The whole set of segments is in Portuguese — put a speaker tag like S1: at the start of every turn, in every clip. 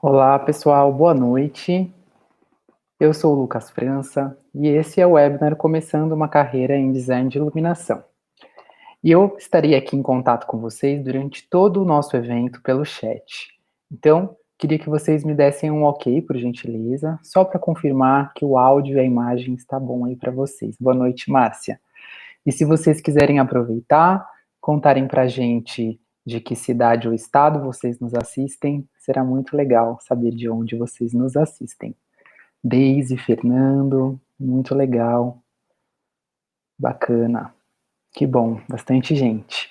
S1: Olá, pessoal, boa noite. Eu sou o Lucas França e esse é o webinar Começando uma Carreira em Design de Iluminação. E eu estarei aqui em contato com vocês durante todo o nosso evento pelo chat. Então, queria que vocês me dessem um ok, por gentileza, só para confirmar que o áudio e a imagem está bom aí para vocês. Boa noite, Márcia. E se vocês quiserem aproveitar, contarem para a gente de que cidade ou estado vocês nos assistem, será muito legal saber de onde vocês nos assistem. Deise, Fernando, muito legal, bacana, que bom, bastante gente.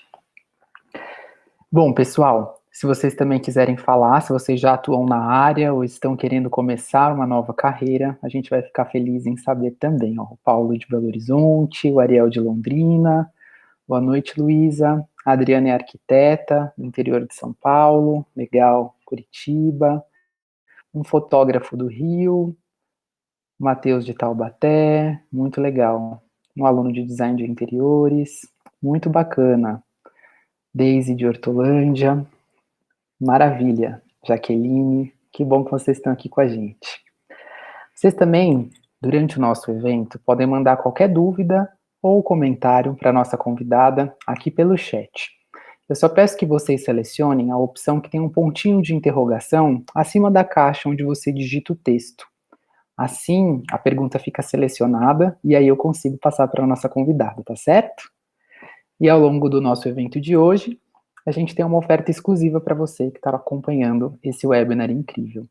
S1: Bom, pessoal, se vocês também quiserem falar, se vocês já atuam na área ou estão querendo começar uma nova carreira, a gente vai ficar feliz em saber também. Ó, o Paulo de Belo Horizonte, o Ariel de Londrina. Boa noite, Luísa. A Adriana é arquiteta, do interior de São Paulo, legal, Curitiba. Um fotógrafo do Rio, Matheus de Taubaté, muito legal. Um aluno de design de interiores, muito bacana. Deise de Hortolândia, maravilha. Jaqueline, que bom que vocês estão aqui com a gente. Vocês também, durante o nosso evento, podem mandar qualquer dúvida ou comentário para a nossa convidada aqui pelo chat. Eu só peço que vocês selecionem a opção que tem um pontinho de interrogação acima da caixa onde você digita o texto. Assim, a pergunta fica selecionada e aí eu consigo passar para a nossa convidada, tá certo? E ao longo do nosso evento de hoje, a gente tem uma oferta exclusiva para você que está acompanhando esse webinar incrível.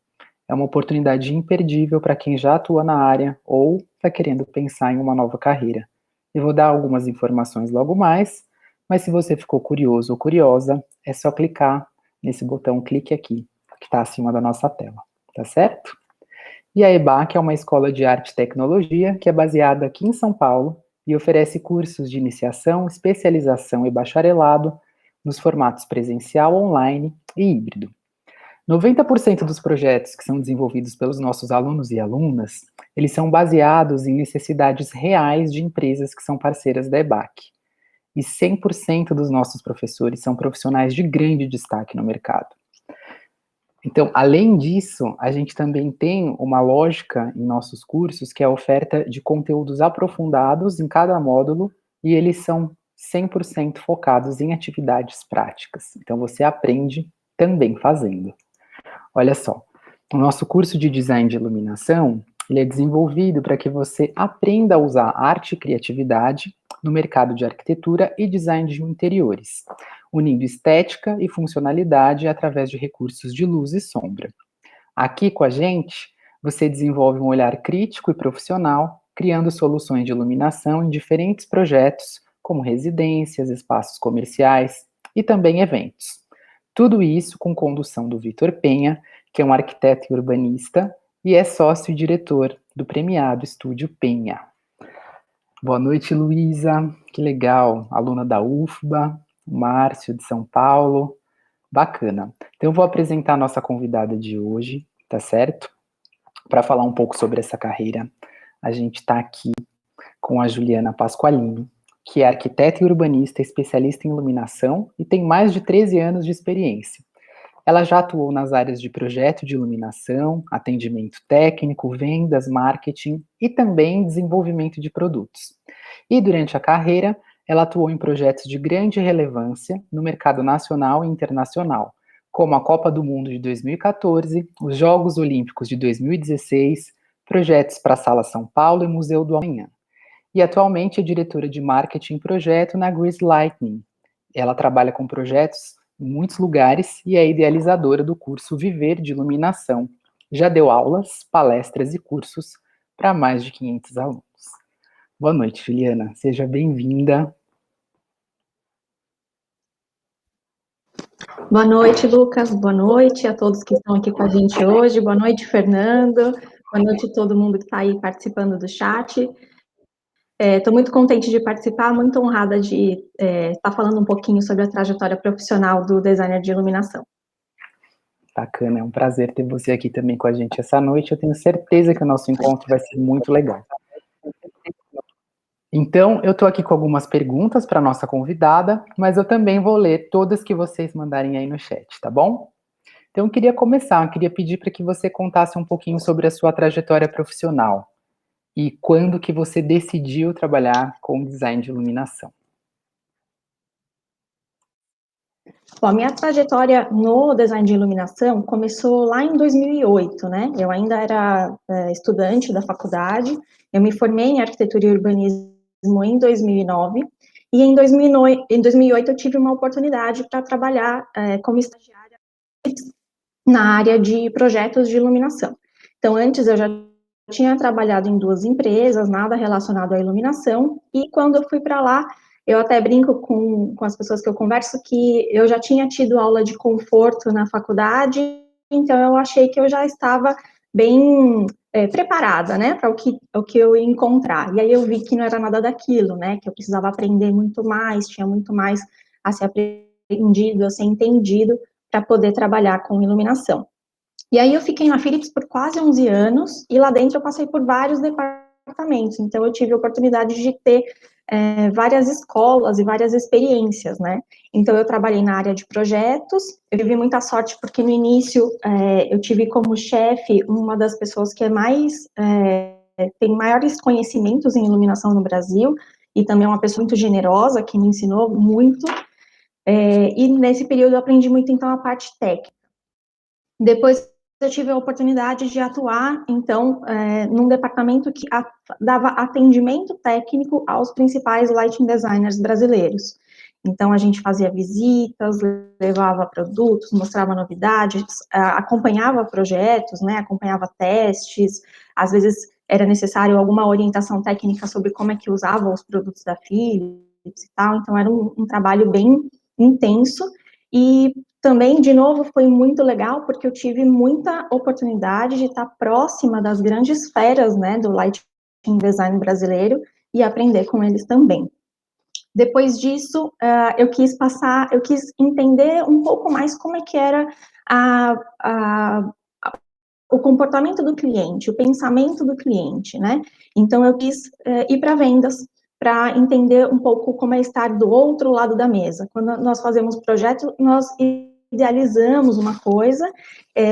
S1: É uma oportunidade imperdível para quem já atua na área ou está querendo pensar em uma nova carreira. Eu vou dar algumas informações logo mais, mas se você ficou curioso ou curiosa, é só clicar nesse botão clique aqui, que está acima da nossa tela, tá certo? E a EBAC é uma escola de arte e tecnologia que é baseada aqui em São Paulo e oferece cursos de iniciação, especialização e bacharelado nos formatos presencial, online e híbrido. 90% dos projetos que são desenvolvidos pelos nossos alunos e alunas, eles são baseados em necessidades reais de empresas que são parceiras da EBAC. E 100% dos nossos professores são profissionais de grande destaque no mercado. Então, além disso, a gente também tem uma lógica em nossos cursos, que é a oferta de conteúdos aprofundados em cada módulo, e eles são 100% focados em atividades práticas. Então, você aprende também fazendo. Olha só, o nosso curso de design de iluminação, ele é desenvolvido para que você aprenda a usar arte e criatividade no mercado de arquitetura e design de interiores, unindo estética e funcionalidade através de recursos de luz e sombra. Aqui com a gente, você desenvolve um olhar crítico e profissional, criando soluções de iluminação em diferentes projetos, como residências, espaços comerciais e também eventos. Tudo isso com condução do Vitor Penha, que é um arquiteto e urbanista e é sócio e diretor do premiado Estúdio Penha. Boa noite, Luísa, que legal, aluna da UFBA, Márcio de São Paulo, bacana. Então eu vou apresentar a nossa convidada de hoje, tá certo? Para falar um pouco sobre essa carreira, a gente está aqui com a Juliana Pasqualini, que é arquiteta e urbanista, especialista em iluminação e tem mais de 13 anos de experiência. Ela já atuou nas áreas de projeto de iluminação, atendimento técnico, vendas, marketing e também desenvolvimento de produtos. E durante a carreira, ela atuou em projetos de grande relevância no mercado nacional e internacional, como a Copa do Mundo de 2014, os Jogos Olímpicos de 2016, projetos para a Sala São Paulo e Museu do Amanhã. E atualmente é diretora de marketing e projeto na Grease Lightning. Ela trabalha com projetos em muitos lugares e é idealizadora do curso Viver de Iluminação. Já deu aulas, palestras e cursos para mais de 500 alunos. Boa noite, Juliana. Seja bem-vinda.
S2: Boa noite, Lucas. Boa noite a todos que estão aqui com a gente hoje. Boa noite, Fernando. Boa noite a todo mundo que está aí participando do chat. Estou muito contente de participar, muito honrada de estar falando um pouquinho sobre a trajetória profissional do designer de iluminação.
S1: Bacana, é um prazer ter você aqui também com a gente essa noite. Eu tenho certeza que o nosso encontro vai ser muito legal. Então, eu estou aqui com algumas perguntas para a nossa convidada, mas eu também vou ler todas que vocês mandarem aí no chat, tá bom? Então, eu queria pedir para que você contasse um pouquinho sobre a sua trajetória profissional e quando que você decidiu trabalhar com design de iluminação.
S2: Bom, a minha trajetória no design de iluminação começou lá em 2008, né? Eu ainda era estudante da faculdade, eu me formei em arquitetura e urbanismo em 2009, e em 2008 eu tive uma oportunidade para trabalhar como estagiária na área de projetos de iluminação. Então, antes eu já tinha trabalhado em 2 empresas, nada relacionado à iluminação, e quando eu fui para lá, eu até brinco com as pessoas que eu converso que eu já tinha tido aula de conforto na faculdade, então eu achei que eu já estava bem preparada, né, para o que eu ia encontrar. E aí eu vi que não era nada daquilo, né, que eu precisava aprender muito mais, tinha muito mais a ser aprendido, a ser entendido, para poder trabalhar com iluminação. E aí eu fiquei na Philips por quase 11 anos, e lá dentro eu passei por vários departamentos, então eu tive a oportunidade de ter várias escolas e várias experiências, né? Então eu trabalhei na área de projetos, eu tive muita sorte porque no início eu tive como chefe uma das pessoas que tem maiores conhecimentos em iluminação no Brasil, e também uma pessoa muito generosa, que me ensinou muito, e nesse período eu aprendi muito, então, a parte técnica. Depois eu tive a oportunidade de atuar, então, num departamento que dava atendimento técnico aos principais lighting designers brasileiros. Então, a gente fazia visitas, levava produtos, mostrava novidades, acompanhava projetos, né, acompanhava testes, às vezes era necessário alguma orientação técnica sobre como é que usava os produtos da Philips e tal, então era um trabalho bem intenso, e também, de novo, foi muito legal, porque eu tive muita oportunidade de estar próxima das grandes feras, né, do lighting design brasileiro, e aprender com eles também. Depois disso, eu quis entender um pouco mais como é que era o comportamento do cliente, o pensamento do cliente, né? Então, eu quis ir para vendas, para entender um pouco como é estar do outro lado da mesa. Quando nós fazemos projeto, nós idealizamos uma coisa,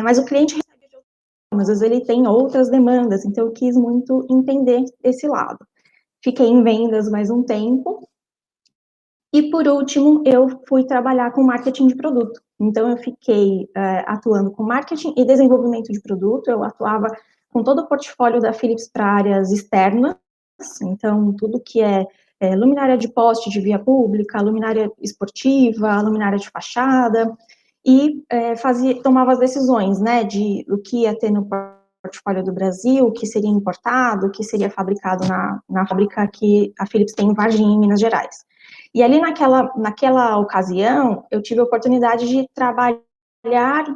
S2: mas o cliente recebe de outra forma, às vezes ele tem outras demandas, então eu quis muito entender esse lado. Fiquei em vendas mais um tempo, e por último, eu fui trabalhar com marketing de produto. Então, eu fiquei atuando com marketing e desenvolvimento de produto, eu atuava com todo o portfólio da Philips para áreas externas, então, tudo que luminária de poste de via pública, luminária esportiva, luminária de fachada, e tomava as decisões, né, do que ia ter no portfólio do Brasil, o que seria importado, o que seria fabricado na fábrica que a Philips tem em Varginha, em Minas Gerais. E ali naquela ocasião, eu tive a oportunidade de trabalhar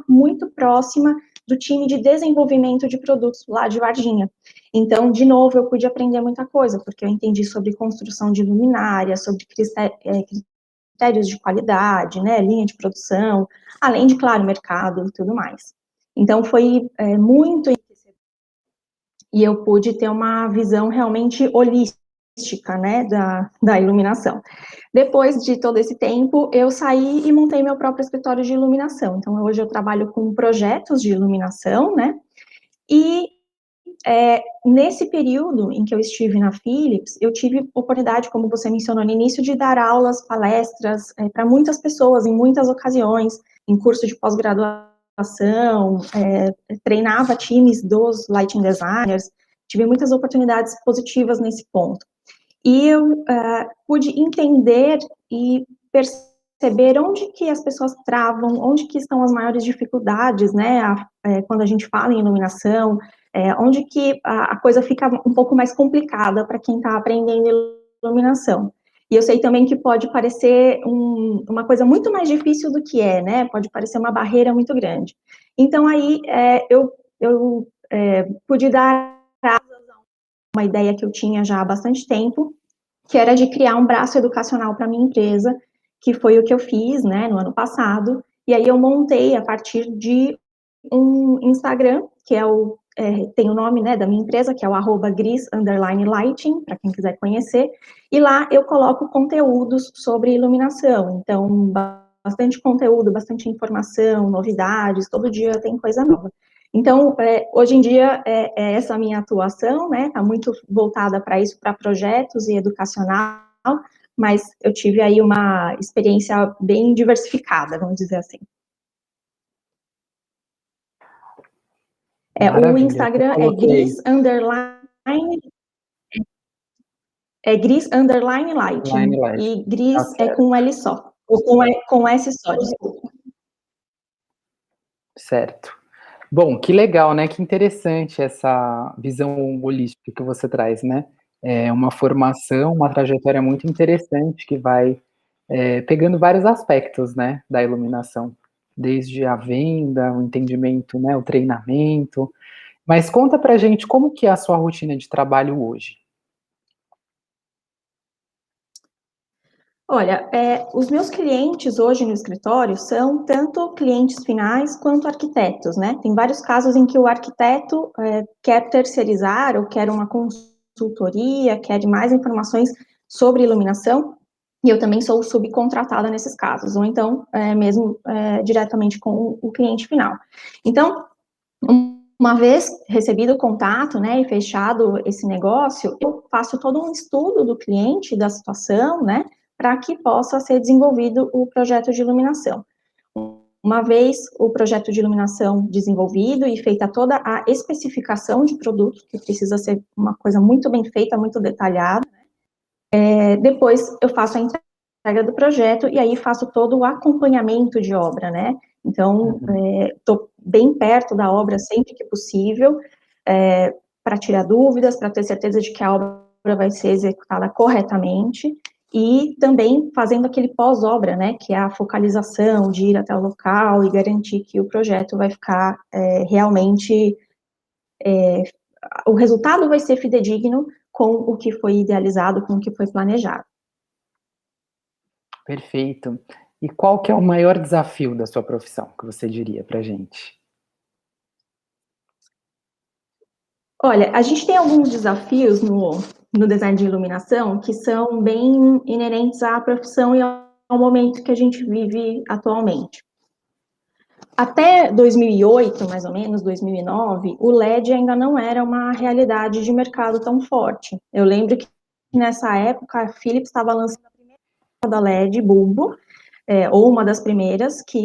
S2: muito próxima do time de desenvolvimento de produtos lá de Varginha. Então, de novo, eu pude aprender muita coisa, porque eu entendi sobre construção de luminária, sobre critérios de qualidade, né, linha de produção, além de, claro, mercado e tudo mais. Então, foi muito enriquecedor, e eu pude ter uma visão realmente holística, né, da iluminação. Depois de todo esse tempo, eu saí e montei meu próprio escritório de iluminação. Então, hoje eu trabalho com projetos de iluminação, né, e nesse período em que eu estive na Philips, eu tive oportunidade, como você mencionou no início, de dar aulas, palestras para muitas pessoas, em muitas ocasiões, em curso de pós-graduação, treinava times dos lighting designers, tive muitas oportunidades positivas nesse ponto. E eu pude entender e perceber onde que as pessoas travam, onde que estão as maiores dificuldades, né, quando a gente fala em iluminação, onde que a coisa fica um pouco mais complicada para quem está aprendendo iluminação. E eu sei também que pode parecer uma coisa muito mais difícil do que né, pode parecer uma barreira muito grande. Então, aí, eu pude dar uma ideia que eu tinha já há bastante tempo, que era de criar um braço educacional para minha empresa, que foi o que eu fiz, né, no ano passado, e aí eu montei a partir de um Instagram, que tem o nome, né, da minha empresa, que é o @gris_lighting, para quem quiser conhecer, e lá eu coloco conteúdos sobre iluminação, então, bastante conteúdo, bastante informação, novidades, todo dia tem coisa nova. Então, hoje em dia, é essa a minha atuação, né, está muito voltada para isso, para projetos e educacional, mas eu tive aí uma experiência bem diversificada, vamos dizer assim. O Instagram é gris_light, e gris é com L só, ou com S só, desculpa.
S1: Certo. Bom, que legal, né, que interessante essa visão holística que você traz, né. É uma formação, uma trajetória muito interessante que vai, pegando vários aspectos, né, da iluminação, desde a venda, o entendimento, né, o treinamento. Mas conta pra gente como que é a sua rotina de trabalho hoje?
S2: Olha, os meus clientes hoje no escritório são tanto clientes finais quanto arquitetos, né? Tem vários casos em que o arquiteto quer terceirizar ou quer uma consultoria, quer mais informações sobre iluminação, e eu também sou subcontratada nesses casos, ou então mesmo diretamente com o cliente final. Então, uma vez recebido o contato, né, e fechado esse negócio, eu faço todo um estudo do cliente, da situação, né, para que possa ser desenvolvido o projeto de iluminação. Uma vez o projeto de iluminação desenvolvido e feita toda a especificação de produto, que precisa ser uma coisa muito bem feita, muito detalhada, depois eu faço a entrega do projeto e aí faço todo o acompanhamento de obra, né? Então, estou bem perto da obra sempre que possível, para tirar dúvidas, para ter certeza de que a obra vai ser executada corretamente, e também fazendo aquele pós-obra, né, que é a focalização, de ir até o local e garantir que o projeto vai ficar realmente, o resultado vai ser fidedigno com o que foi idealizado, com o que foi planejado.
S1: Perfeito. E qual que é o maior desafio da sua profissão, que você diria pra gente?
S2: Olha, a gente tem alguns desafios no design de iluminação que são bem inerentes à profissão e ao momento que a gente vive atualmente. Até 2008, mais ou menos, 2009, o LED ainda não era uma realidade de mercado tão forte. Eu lembro que nessa época a Philips estava lançando a primeira da LED bulbo, ou uma das primeiras, que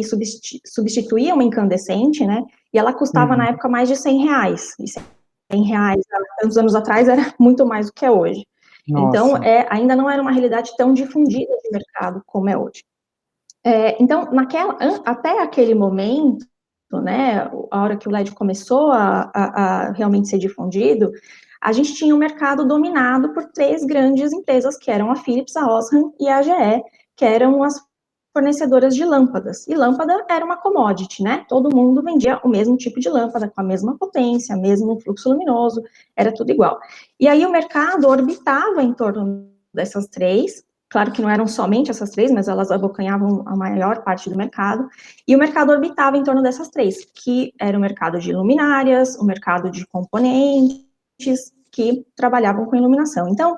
S2: substituía uma incandescente, né? E ela custava na época mais de R$100. E R$100 há tantos anos atrás era muito mais do que é hoje. Então,
S1: Nossa.
S2: ainda não era uma realidade tão difundida de mercado como é hoje. Então, até aquele momento, né, a hora que o LED começou a realmente ser difundido, a gente tinha um mercado dominado por 3 grandes empresas, que eram a Philips, a Osram e a AGE, que eram as fornecedoras de lâmpadas. E lâmpada era uma commodity, né? Todo mundo vendia o mesmo tipo de lâmpada, com a mesma potência, mesmo fluxo luminoso, era tudo igual. E aí o mercado orbitava em torno dessas 3, claro que não eram somente essas 3, mas elas abocanhavam a maior parte do mercado, e o mercado orbitava em torno dessas 3, que era o mercado de luminárias, o mercado de componentes, que trabalhavam com iluminação. Então,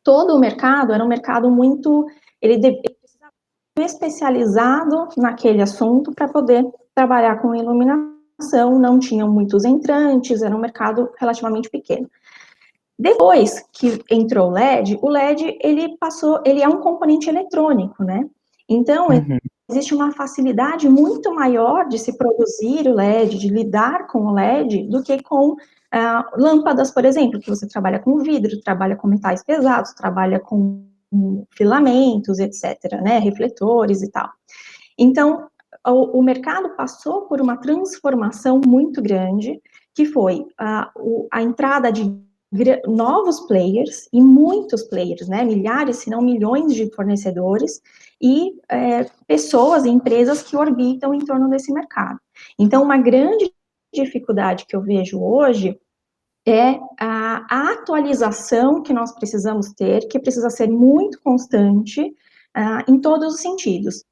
S2: todo o mercado era um mercado muito, ele precisava ser especializado naquele assunto para poder trabalhar com iluminação, não tinham muitos entrantes, era um mercado relativamente pequeno. Depois que entrou o LED, ele é um componente eletrônico, né? Então, existe uma facilidade muito maior de se produzir o LED, de lidar com o LED, do que com lâmpadas, por exemplo, que você trabalha com vidro, trabalha com metais pesados, trabalha com filamentos, etc., né? Refletores e tal. Então, o mercado passou por uma transformação muito grande, que foi a entrada de novos players, e muitos players, né, milhares, se não milhões de fornecedores, e pessoas e empresas que orbitam em torno desse mercado. Então, uma grande dificuldade que eu vejo hoje é a atualização que nós precisamos ter, que precisa ser muito constante, em todos os sentidos.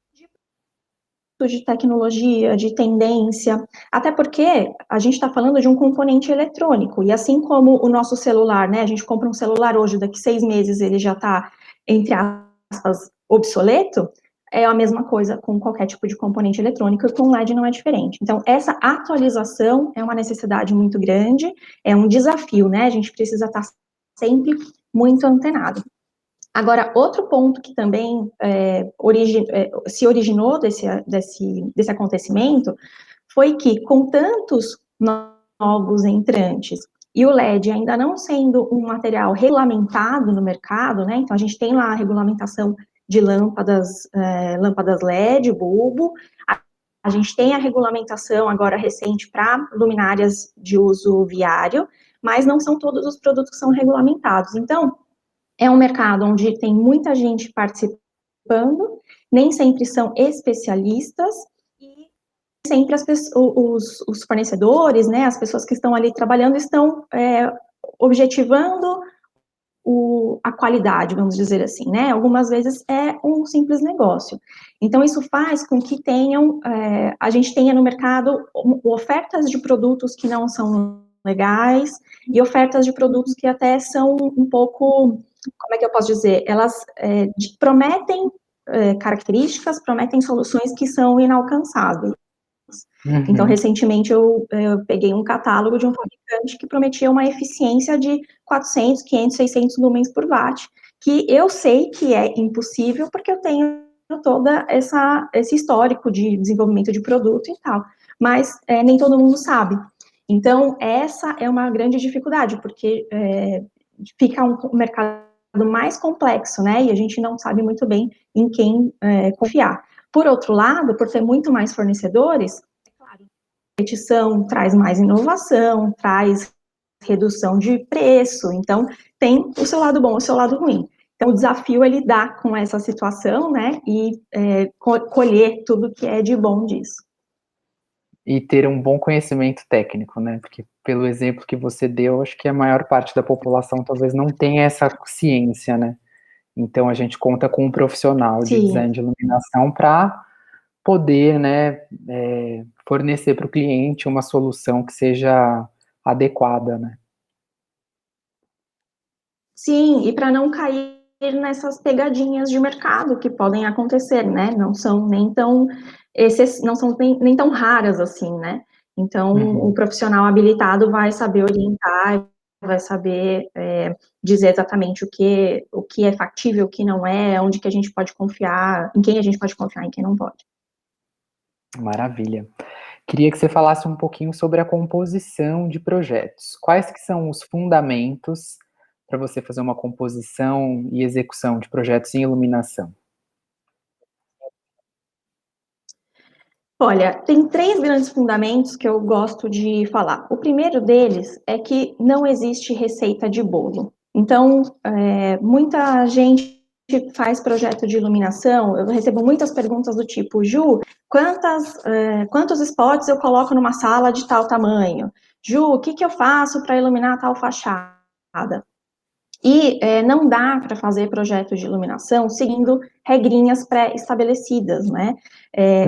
S2: De tecnologia, de tendência, até porque a gente está falando de um componente eletrônico, e assim como o nosso celular, né, a gente compra um celular hoje, daqui 6 meses ele já está, entre aspas, obsoleto, é a mesma coisa com qualquer tipo de componente eletrônico, e com o LED não é diferente. Então, essa atualização é uma necessidade muito grande, é um desafio, né? A gente precisa estar sempre muito antenado. Agora, outro ponto que também se originou desse acontecimento foi que, com tantos novos entrantes e o LED ainda não sendo um material regulamentado no mercado, né? Então, a gente tem lá a regulamentação de lâmpadas LED, bulbo, a gente tem a regulamentação agora recente para luminárias de uso viário, mas não são todos os produtos que são regulamentados. Então, é um mercado onde tem muita gente participando, nem sempre são especialistas, e sempre os fornecedores, né, as pessoas que estão ali trabalhando, estão objetivando a qualidade, vamos dizer assim, né? Algumas vezes é um simples negócio. Então, isso faz com que a gente tenha no mercado ofertas de produtos que não são legais e ofertas de produtos que até são um pouco, como é que eu posso dizer? Elas prometem características, prometem soluções que são inalcançáveis. Então, recentemente, eu peguei um catálogo de um fabricante que prometia uma eficiência de 400, 500, 600 lumens por watt, que eu sei que é impossível, porque eu tenho toda esse histórico de desenvolvimento de produto e tal, mas nem todo mundo sabe. Então, essa é uma grande dificuldade, porque fica um mercado mais complexo, né, e a gente não sabe muito bem em quem confiar. Por outro lado, por ter muito mais fornecedores, competição traz mais inovação, traz redução de preço, então tem o seu lado bom e o seu lado ruim. Então o desafio é lidar com essa situação, né, e colher tudo que é de bom disso.
S1: E ter um bom conhecimento técnico, né, porque pelo exemplo que você deu, acho que a maior parte da população talvez não tenha essa ciência, né, então a gente conta com um profissional de design de iluminação para poder, né, fornecer para o cliente uma solução que seja adequada, né.
S2: Sim, e para não cair nessas pegadinhas de mercado que podem acontecer, né, não são nem tão raras assim, né, então o profissional habilitado vai saber orientar, vai saber dizer exatamente o que é factível, o que não é, onde que a gente pode confiar, em quem a gente pode confiar, em quem não pode.
S1: Maravilha. Queria que você falasse um pouquinho sobre a composição de projetos. Quais que são os fundamentos para você fazer uma composição e execução de projetos em iluminação?
S2: Olha, tem 3 grandes fundamentos que eu gosto de falar. O primeiro deles é que não existe receita de bolo. Então, muita gente faz projeto de iluminação, eu recebo muitas perguntas do tipo, Ju, quantos spots eu coloco numa sala de tal tamanho? Ju, o que eu faço para iluminar tal fachada? E não dá para fazer projeto de iluminação seguindo regrinhas pré-estabelecidas, né?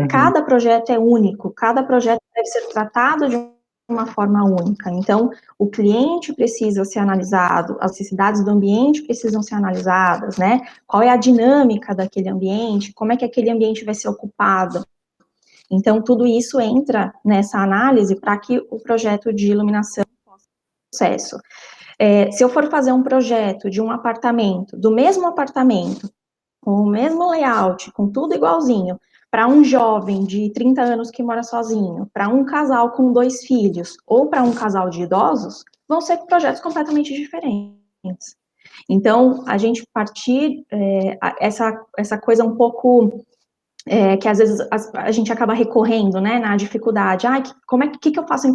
S2: Cada projeto é único, cada projeto deve ser tratado de uma forma única. Então, o cliente precisa ser analisado, as necessidades do ambiente precisam ser analisadas, né? Qual é a dinâmica daquele ambiente, como é que aquele ambiente vai ser ocupado. Então, tudo isso entra nessa análise para que o projeto de iluminação possa ter sucesso. Se eu for fazer um projeto de um apartamento, do mesmo apartamento, com o mesmo layout, com tudo igualzinho, para um jovem de 30 anos que mora sozinho, para um casal com 2 filhos, ou para um casal de idosos, vão ser projetos completamente diferentes. Então, a gente partir essa coisa um pouco que às vezes a gente acaba recorrendo, né, na dificuldade. Que eu faço em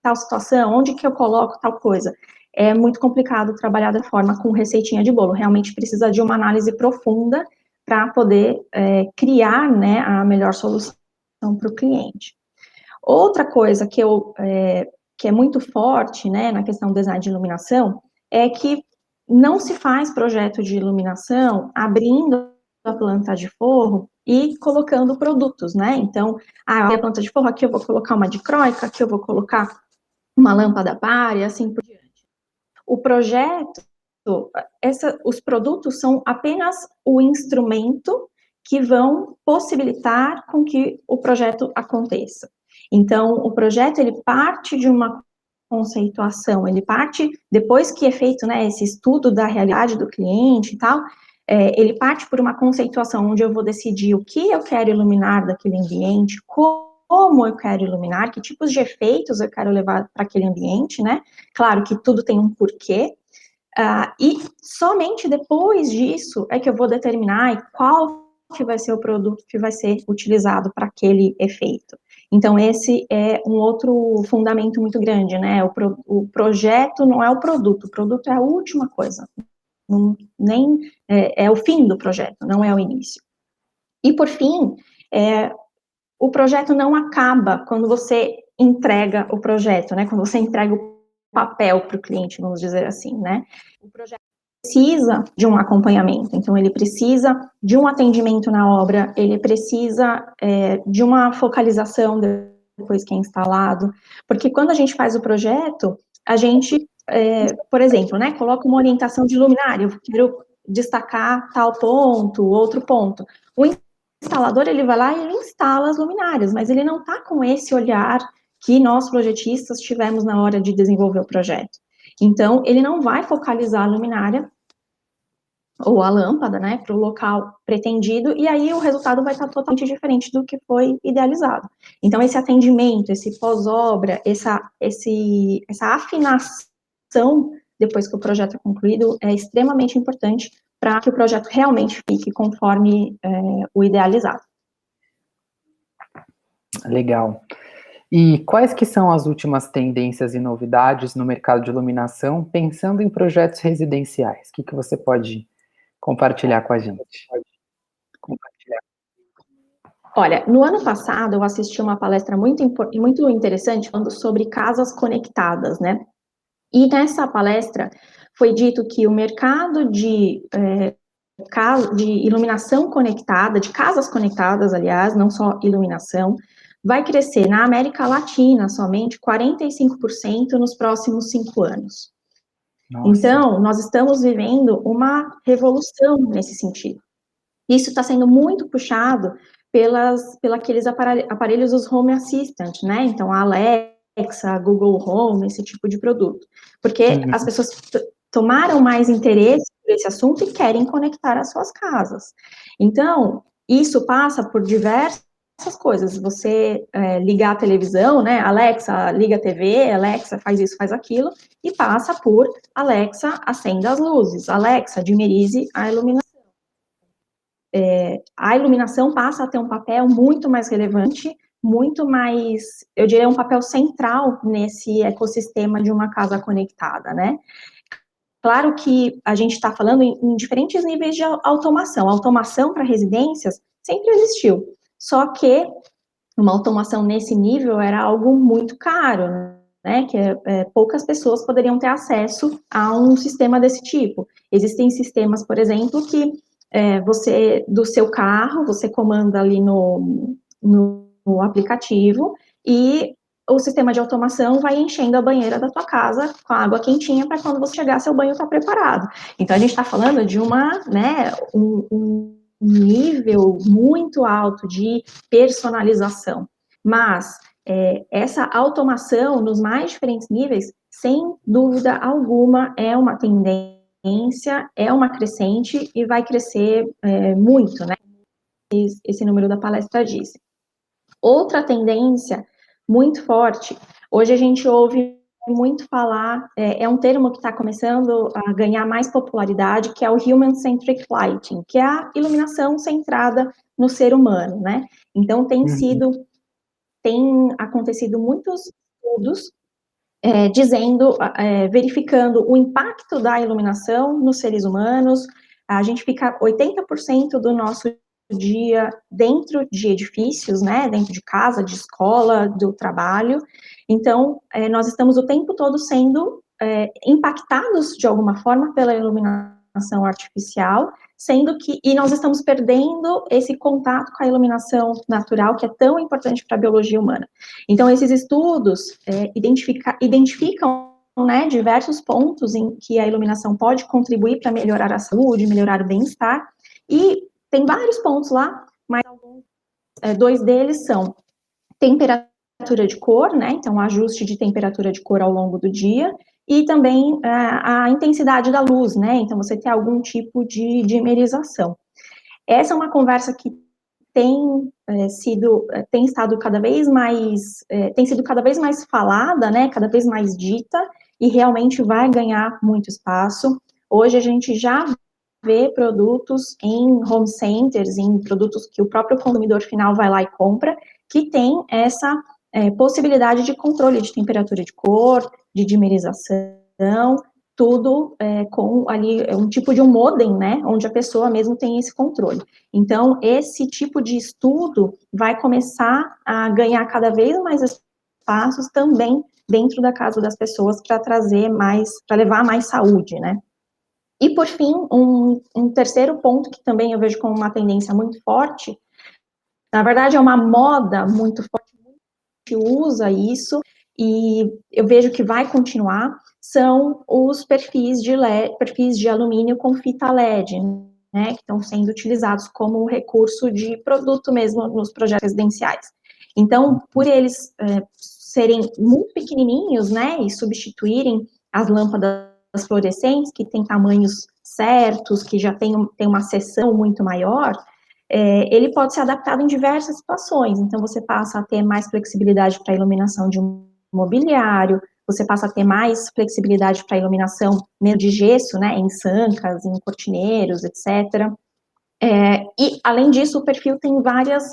S2: tal situação? Onde que eu coloco tal coisa? É muito complicado trabalhar da forma com receitinha de bolo. Realmente precisa de uma análise profunda para poder criar, né, a melhor solução para o cliente. Outra coisa que é muito forte, né, na questão do design de iluminação, é que não se faz projeto de iluminação abrindo a planta de forro e colocando produtos, né? Então, a planta de forro, aqui eu vou colocar uma dicróica, aqui eu vou colocar uma lâmpada par e assim por diante. O projeto, os produtos são apenas o instrumento que vão possibilitar com que o projeto aconteça. Então, o projeto, ele parte de uma conceituação, ele parte, depois que é feito, né, esse estudo da realidade do cliente e tal, ele parte por uma conceituação onde eu vou decidir o que eu quero iluminar daquele ambiente, como eu quero iluminar, que tipos de efeitos eu quero levar para aquele ambiente, né? Claro que tudo tem um porquê, e somente depois disso é que eu vou determinar qual que vai ser o produto que vai ser utilizado para aquele efeito. Então, esse é um outro fundamento muito grande, né? O projeto não é o produto é a última coisa. É o fim do projeto, não é o início. E, por fim, o projeto não acaba quando você entrega o projeto, né? Quando você entrega o papel para o cliente, vamos dizer assim, né? O projeto precisa de um acompanhamento, então ele precisa de um atendimento na obra, ele precisa de uma focalização depois que é instalado, porque quando a gente faz o projeto, a gente, por exemplo, né, coloca uma orientação de luminária, eu quero destacar tal ponto, outro ponto. O instalador, ele vai lá e ele instala as luminárias, mas ele não está com esse olhar que nós projetistas tivemos na hora de desenvolver o projeto. Então, ele não vai focalizar a luminária ou a lâmpada, né, para o local pretendido, e aí o resultado vai estar totalmente diferente do que foi idealizado. Então, esse atendimento, esse pós-obra, essa afinação, depois que o projeto é concluído, é extremamente importante para que o projeto realmente fique conforme o idealizado.
S1: Legal. E quais que são as últimas tendências e novidades no mercado de iluminação, pensando em projetos residenciais? O que você pode compartilhar com a gente?
S2: Olha, no ano passado eu assisti uma palestra muito interessante falando sobre casas conectadas, né? E nessa palestra foi dito que o mercado de iluminação conectada, de casas conectadas, aliás, não só iluminação, vai crescer na América Latina somente 45% nos próximos 5 anos. Nossa. Então, nós estamos vivendo uma revolução nesse sentido. Isso está sendo muito puxado aqueles aparelhos, os Home Assistant, né? Então, a Alexa, a Google Home, esse tipo de produto. Porque as pessoas tomaram mais interesse por esse assunto e querem conectar as suas casas. Então, isso passa por diversas coisas. Você ligar a televisão, né? Alexa, liga a TV, Alexa, faz isso, faz aquilo, e passa por Alexa, acenda as luzes, Alexa, dimerize a iluminação. A iluminação passa a ter um papel muito mais relevante, muito mais, eu diria, um papel central nesse ecossistema de uma casa conectada, né? Claro que a gente está falando em diferentes níveis de automação. A automação para residências sempre existiu, só que uma automação nesse nível era algo muito caro, né? Que poucas pessoas poderiam ter acesso a um sistema desse tipo. Existem sistemas, por exemplo, que você, do seu carro, você comanda ali no aplicativo e o sistema de automação vai enchendo a banheira da tua casa com a água quentinha para quando você chegar, seu banho está preparado. Então, a gente está falando de um nível muito alto de personalização. Mas essa automação nos mais diferentes níveis, sem dúvida alguma, é uma tendência, é uma crescente e vai crescer muito, né? Esse número da palestra diz. Outra tendência muito forte, hoje a gente ouve muito falar, é um termo que está começando a ganhar mais popularidade, que é o Human-Centric Lighting, que é a iluminação centrada no ser humano, né? Então, tem acontecido muitos estudos verificando o impacto da iluminação nos seres humanos. A gente fica 80% do nosso dia dentro de edifícios, né, dentro de casa, de escola, do trabalho. Então, nós estamos o tempo todo sendo impactados de alguma forma pela iluminação artificial, e nós estamos perdendo esse contato com a iluminação natural, que é tão importante para a biologia humana. Então, esses estudos identificam diversos pontos em que a iluminação pode contribuir para melhorar a saúde, melhorar o bem-estar, e tem vários pontos lá, mas dois deles são temperatura de cor, né? Então, ajuste de temperatura de cor ao longo do dia, e também a intensidade da luz, né? Então, você tem algum tipo de dimerização. Essa é uma conversa que tem estado cada vez mais, tem sido cada vez mais falada, né? Cada vez mais dita, e realmente vai ganhar muito espaço. Hoje a gente já vê produtos em home centers, em produtos que o próprio consumidor final vai lá e compra, que tem essa possibilidade de controle de temperatura de cor, de dimerização, tudo com ali um tipo de um modem, né, onde a pessoa mesmo tem esse controle. Então, esse tipo de estudo vai começar a ganhar cada vez mais espaços também dentro da casa das pessoas para trazer mais, para levar mais saúde, né. E, por fim, um terceiro ponto que também eu vejo como uma tendência muito forte, na verdade é uma moda muito forte, que usa isso, e eu vejo que vai continuar, são os perfis de LED, perfis de alumínio com fita LED, né, que estão sendo utilizados como recurso de produto mesmo nos projetos residenciais. Então, por eles serem muito pequenininhos, né, e substituírem as lâmpadas fluorescentes, que têm tamanhos certos, que já tem uma seção muito maior, ele pode ser adaptado em diversas situações. Então, você passa a ter mais flexibilidade para a iluminação de um mobiliário, você passa a ter mais flexibilidade para a iluminação de gesso, né, em sancas, em cortineiros, etc. E, além disso, o perfil tem vários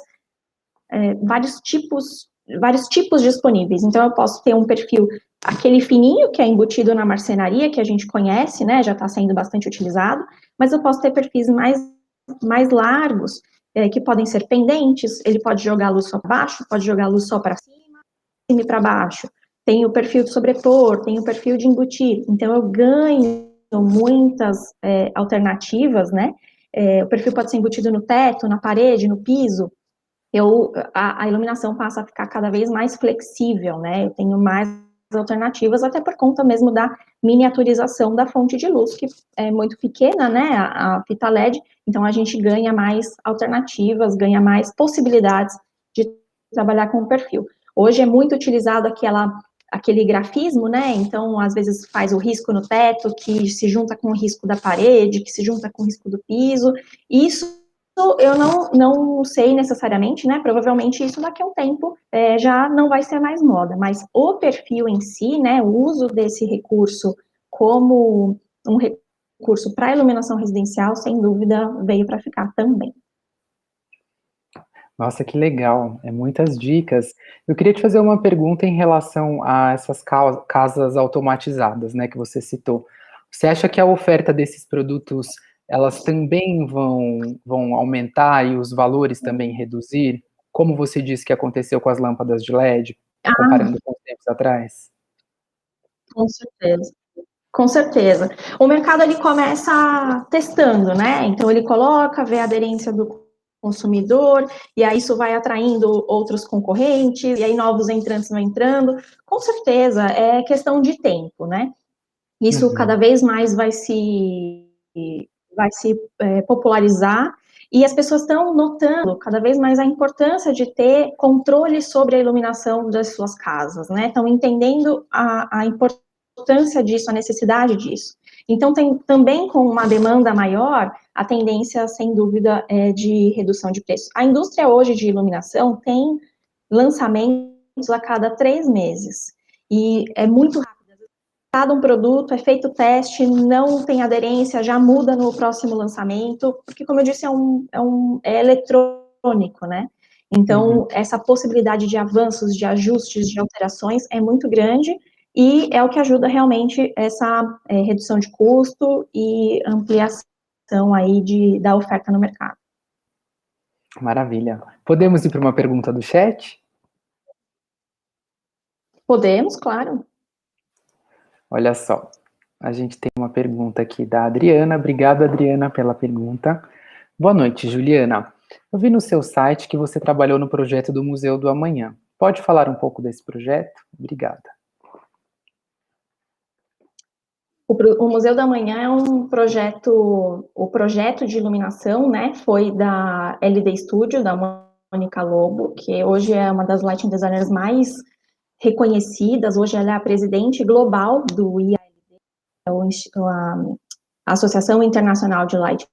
S2: tipos disponíveis. Então, eu posso ter um perfil, aquele fininho, que é embutido na marcenaria, que a gente conhece, né, já está sendo bastante utilizado, mas eu posso ter perfis mais largos, que podem ser pendentes, ele pode jogar a luz só para baixo, pode jogar a luz só para cima e para baixo. Tem o perfil de sobrepor, tem o perfil de embutir. Então, eu ganho muitas alternativas, né? O perfil pode ser embutido no teto, na parede, no piso. A iluminação passa a ficar cada vez mais flexível, né? Eu tenho mais alternativas, até por conta mesmo da miniaturização da fonte de luz, que é muito pequena, né, a fita LED, então a gente ganha mais alternativas, ganha mais possibilidades de trabalhar com o perfil. Hoje é muito utilizado aquele grafismo, né, então às vezes faz o risco no teto, que se junta com o risco da parede, que se junta com o risco do piso, isso eu não sei necessariamente, né, provavelmente isso daqui a um tempo já não vai ser mais moda, mas o perfil em si, né, o uso desse recurso como um recurso para iluminação residencial, sem dúvida, veio para ficar também.
S1: Nossa, que legal, muitas dicas. Eu queria te fazer uma pergunta em relação a essas casas automatizadas, né, que você citou. Você acha que a oferta desses produtos, elas também vão aumentar e os valores também reduzir? Como você disse que aconteceu com as lâmpadas de LED, comparando com os tempos atrás?
S2: Com certeza. Com certeza. O mercado, ele começa testando, né? Então, ele coloca, vê a aderência do consumidor, e aí isso vai atraindo outros concorrentes, e aí novos entrantes vão entrando. Com certeza, é questão de tempo, né? Isso cada vez mais vai se popularizar, e as pessoas estão notando cada vez mais a importância de ter controle sobre a iluminação das suas casas, né? Estão entendendo a importância disso, a necessidade disso. Então, tem também com uma demanda maior, a tendência, sem dúvida, é de redução de preço. A indústria hoje de iluminação tem lançamentos a cada 3 meses, e é muito rápido. Um produto, é feito o teste, não tem aderência, já muda no próximo lançamento, porque, como eu disse, é eletrônico, né? Então, essa possibilidade de avanços, de ajustes, de alterações é muito grande, e é o que ajuda realmente essa redução de custo e ampliação aí da oferta no mercado.
S1: Maravilha. Podemos ir para uma pergunta do chat?
S2: Podemos, claro.
S1: Olha só, a gente tem uma pergunta aqui da Adriana. Obrigado, Adriana, pela pergunta. Boa noite, Juliana. Eu vi no seu site que você trabalhou no projeto do Museu do Amanhã. Pode falar um pouco desse projeto? Obrigada.
S2: O Museu da Manhã é um projeto, o projeto de iluminação, né, foi da LD Studio, da Mônica Lobo, que hoje é uma das lighting designers mais reconhecidas, hoje ela é a presidente global do IALD, a Associação Internacional de Lighting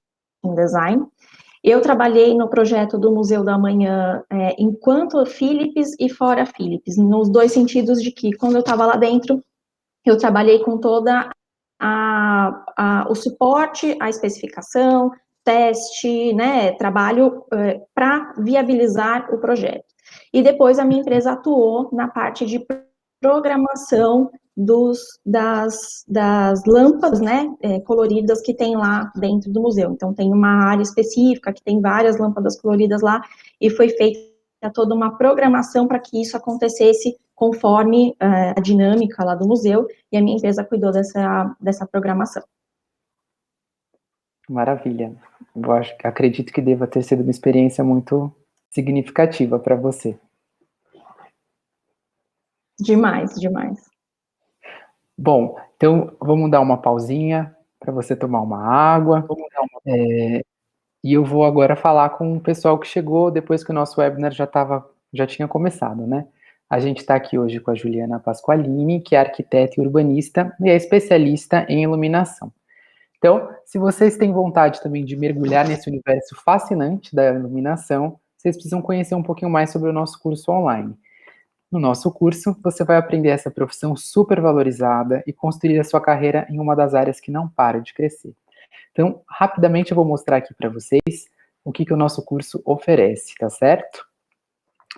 S2: Design. Eu trabalhei no projeto do Museu da Manhã enquanto Philips e fora Philips, nos dois sentidos de que, quando eu estava lá dentro, eu trabalhei com toda o suporte, a especificação, teste, né, trabalho para viabilizar o projeto. E depois a minha empresa atuou na parte de programação das lâmpadas, né, coloridas que tem lá dentro do museu. Então, tem uma área específica que tem várias lâmpadas coloridas lá, e foi feita toda uma programação para que isso acontecesse conforme a dinâmica lá do museu, e a minha empresa cuidou dessa programação.
S1: Maravilha. Acredito que deva ter sido uma experiência muito significativa para você.
S2: Demais, demais.
S1: Bom, então vamos dar uma pausinha para você tomar uma água. E eu vou agora falar com o pessoal que chegou depois que o nosso webinar já tinha começado, né? A gente está aqui hoje com a Juliana Pasqualini, que é arquiteta e urbanista e é especialista em iluminação. Então, se vocês têm vontade também de mergulhar nesse universo fascinante da iluminação, vocês precisam conhecer um pouquinho mais sobre o nosso curso online. No nosso curso, você vai aprender essa profissão super valorizada e construir a sua carreira em uma das áreas que não para de crescer. Então, rapidamente eu vou mostrar aqui para vocês o que o nosso curso oferece, tá certo?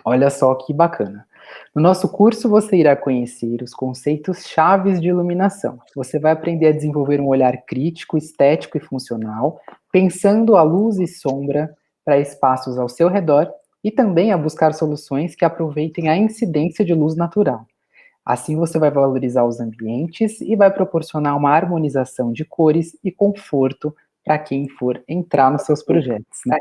S1: Olha só que bacana. No nosso curso, você irá conhecer os conceitos chaves de iluminação. Você vai aprender a desenvolver um olhar crítico, estético e funcional, pensando a luz e sombra para espaços ao seu redor e também a buscar soluções que aproveitem a incidência de luz natural. Assim você vai valorizar os ambientes e vai proporcionar uma harmonização de cores e conforto para quem for entrar nos seus projetos, né?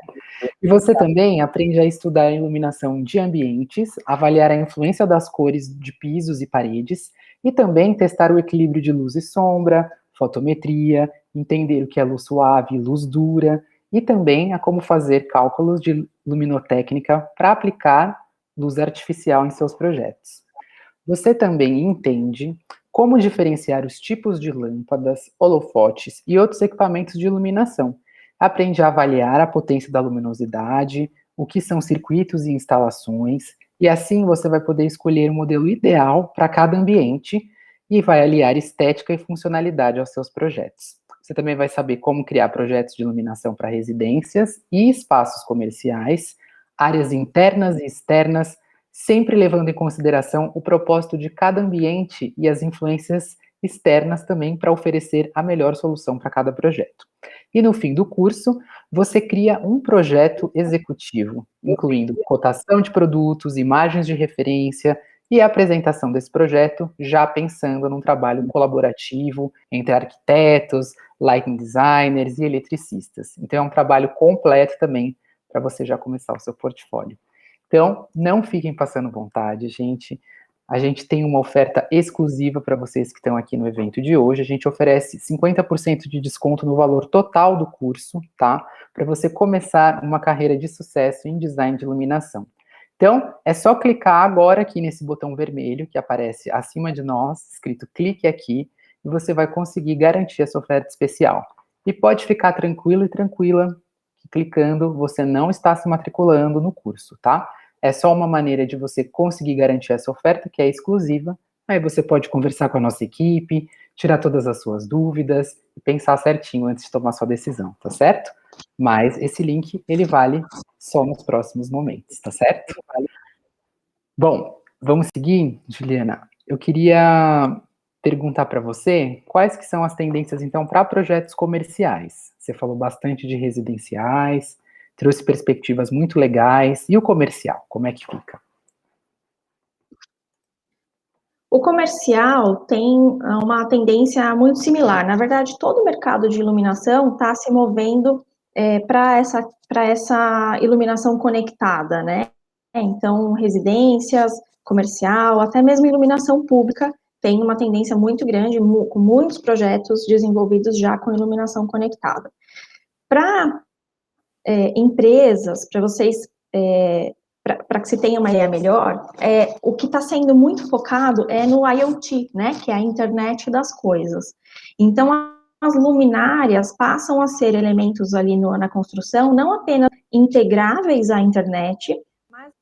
S1: E você também aprende a estudar a iluminação de ambientes, avaliar a influência das cores de pisos e paredes, e também testar o equilíbrio de luz e sombra, fotometria, entender o que é luz suave e luz dura, e também a como fazer cálculos de luminotécnica para aplicar luz artificial em seus projetos. Você também entende como diferenciar os tipos de lâmpadas, holofotes e outros equipamentos de iluminação. Aprende a avaliar a potência da luminosidade, o que são circuitos e instalações, e assim você vai poder escolher o modelo ideal para cada ambiente e vai aliar estética e funcionalidade aos seus projetos. Você também vai saber como criar projetos de iluminação para residências e espaços comerciais, áreas internas e externas, sempre levando em consideração o propósito de cada ambiente e as influências externas também para oferecer a melhor solução para cada projeto. E no fim do curso, você cria um projeto executivo, incluindo cotação de produtos, imagens de referência e a apresentação desse projeto, já pensando num trabalho colaborativo entre arquitetos, lighting designers e eletricistas. Então é um trabalho completo também para você já começar o seu portfólio. Então, não fiquem passando vontade, gente. A gente tem uma oferta exclusiva para vocês que estão aqui no evento de hoje. A gente oferece 50% de desconto no valor total do curso, tá? Para você começar uma carreira de sucesso em design de iluminação. Então, é só clicar agora aqui nesse botão vermelho que aparece acima de nós, escrito clique aqui, e você vai conseguir garantir essa oferta especial. E pode ficar tranquilo e tranquila, clicando, você não está se matriculando no curso, tá? É só uma maneira de você conseguir garantir essa oferta, que é exclusiva. Aí você pode conversar com a nossa equipe, tirar todas as suas dúvidas e pensar certinho antes de tomar sua decisão, tá certo? Mas esse link, ele vale só nos próximos momentos, tá certo? Bom, vamos seguir, Juliana? Eu queria perguntar para você quais que são as tendências, então, para projetos comerciais. Você falou bastante de residenciais, trouxe perspectivas muito legais. E o comercial, como é que fica?
S2: O comercial tem uma tendência muito similar. Na verdade, todo o mercado de iluminação está se movendo para essa iluminação conectada, né? Então, residências, comercial, até mesmo iluminação pública tem uma tendência muito grande, com muitos projetos desenvolvidos já com iluminação conectada. Para empresas, para vocês, para que se tenha uma ideia melhor, o que está sendo muito focado é no IoT, né, que é a internet das coisas. Então, as luminárias passam a ser elementos ali na construção, não apenas integráveis à internet, mas